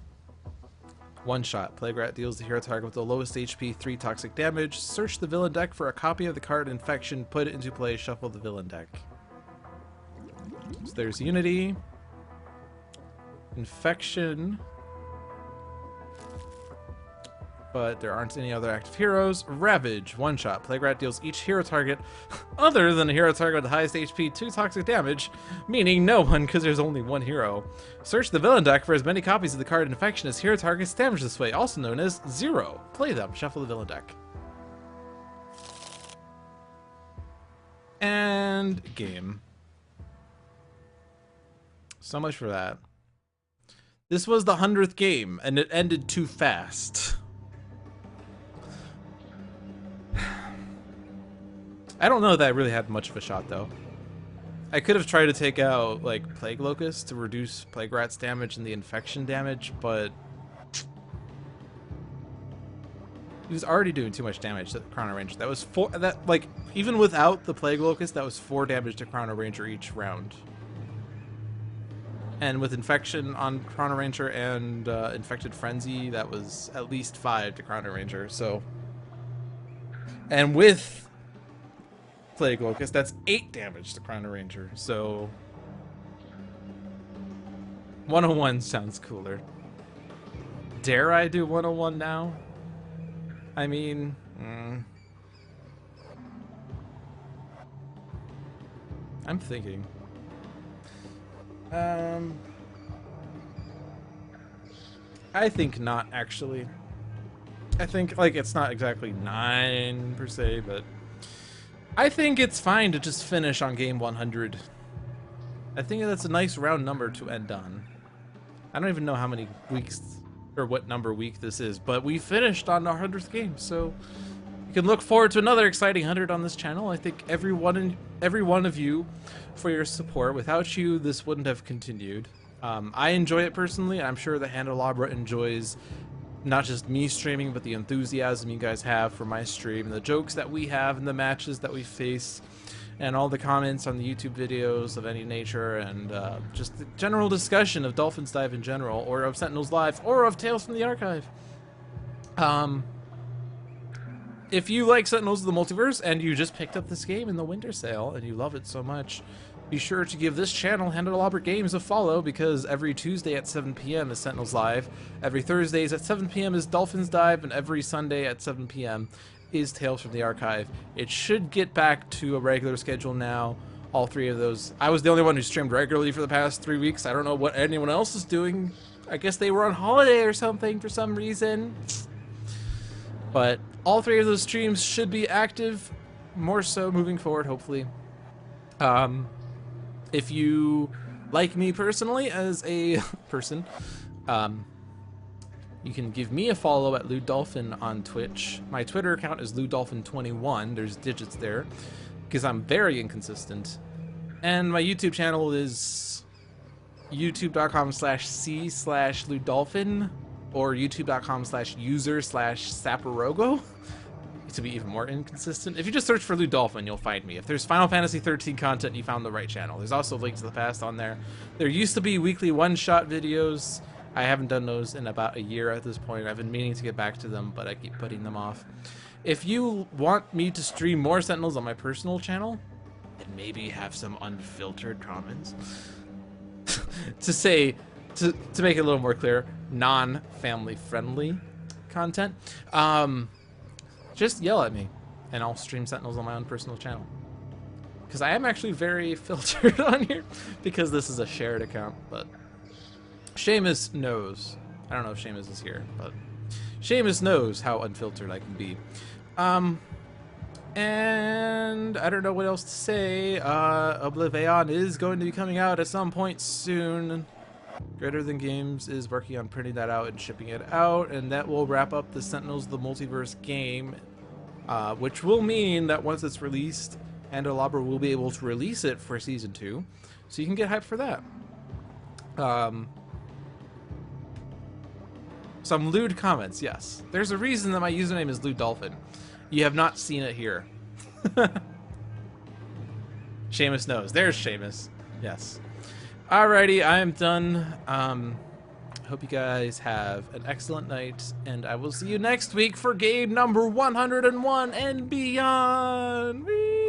One shot. Plague Rat deals the hero target with the lowest HP 3 toxic damage. Search the villain deck for a copy of the card Infection. Put it into play. Shuffle the villain deck. So there's Unity. Infection. But there aren't any other active heroes. Ravage. One shot. Plague Rat deals each hero target other than a hero target with the highest HP 2 toxic damage, meaning no one because there's only one hero. Search the villain deck for as many copies of the card Infection as hero targets damage this way, also known as 0. Play them. Shuffle the villain deck. And game. So much for that. This was the 100th game, and it ended too fast. I don't know that I really had much of a shot, though. I could have tried to take out, like, Plague Locust to reduce Plague Rat's damage and the infection damage, but... he was already doing too much damage to the Chrono-Ranger. That was 4... that, like, even without the Plague Locust, that was 4 damage to Chrono-Ranger each round. And with Infection on Chrono-Ranger and Infected Frenzy, that was at least 5 to Chrono-Ranger, so... and with... Plague Locust, that's 8 damage to Chrono-Ranger, so 101 sounds cooler. Dare I do 101 now? I mean, I'm thinking. I think not, actually. I think, like, it's not exactly 9 per se, but I think it's fine to just finish on game 100. I think that's a nice round number to end on. I don't even know how many weeks or what number week this is, but we finished on our 100th game, so you can look forward to another exciting 100 on this channel. I thank every one of you for your support. Without you, this wouldn't have continued. I enjoy it personally, and I'm sure the Handelabra enjoys not just me streaming, but the enthusiasm you guys have for my stream, and the jokes that we have, and the matches that we face, and all the comments on the YouTube videos of any nature, and just the general discussion of Dolphins Dive in general, or of Sentinels Live, or of Tales from the Archive. If you like Sentinels of the Multiverse, and you just picked up this game in the winter sale, and you love it so much, be sure to give this channel, Handelabra Games, a follow, because every Tuesday at 7 p.m. is Sentinels Live, every Thursdays at 7 p.m. is Dolphins Dive, and every Sunday at 7 p.m. is Tales from the Archive. It should get back to a regular schedule now, all 3 of those. I was the only one who streamed regularly for the past 3 weeks. I don't know what anyone else is doing. I guess they were on holiday or something for some reason. But all 3 of those streams should be active, more so moving forward, hopefully. If you like me personally as a person, you can give me a follow at LewDolphin on Twitch. My Twitter account is LewDolphin21. There's digits there, because I'm very inconsistent. And my YouTube channel is youtube.com/c/LewDolphin or youtube.com/user/Saparogo. To be even more inconsistent. If you just search for LewDolphin, you'll find me. If there's Final Fantasy 13 content, you found the right channel. There's also links to the past on there. There used to be weekly one-shot videos. I haven't done those in about a year at this point. I've been meaning to get back to them, but I keep putting them off. If you want me to stream more Sentinels on my personal channel, and maybe have some unfiltered comments, to make it a little more clear, non-family friendly content, just yell at me. and I'll stream Sentinels on my own personal channel. Because I am actually very filtered on here, because this is a shared account, but Seamus knows. I don't know if Seamus is here, but Seamus knows how unfiltered I can be. And I don't know what else to say. Oblivion is going to be coming out at some point soon. Greater Than Games is working on printing that out and shipping it out, and that will wrap up the Sentinels the Multiverse game, which will mean that once it's released, Handelabra will be able to release it for Season 2, so you can get hyped for that. Some lewd comments, yes. There's a reason that my username is Lewd Dolphin. You have not seen it here. Seamus knows. There's Seamus. Yes. Alrighty, I am done. Hope you guys have an excellent night, and I will see you next week for game number 101 and beyond. Whee!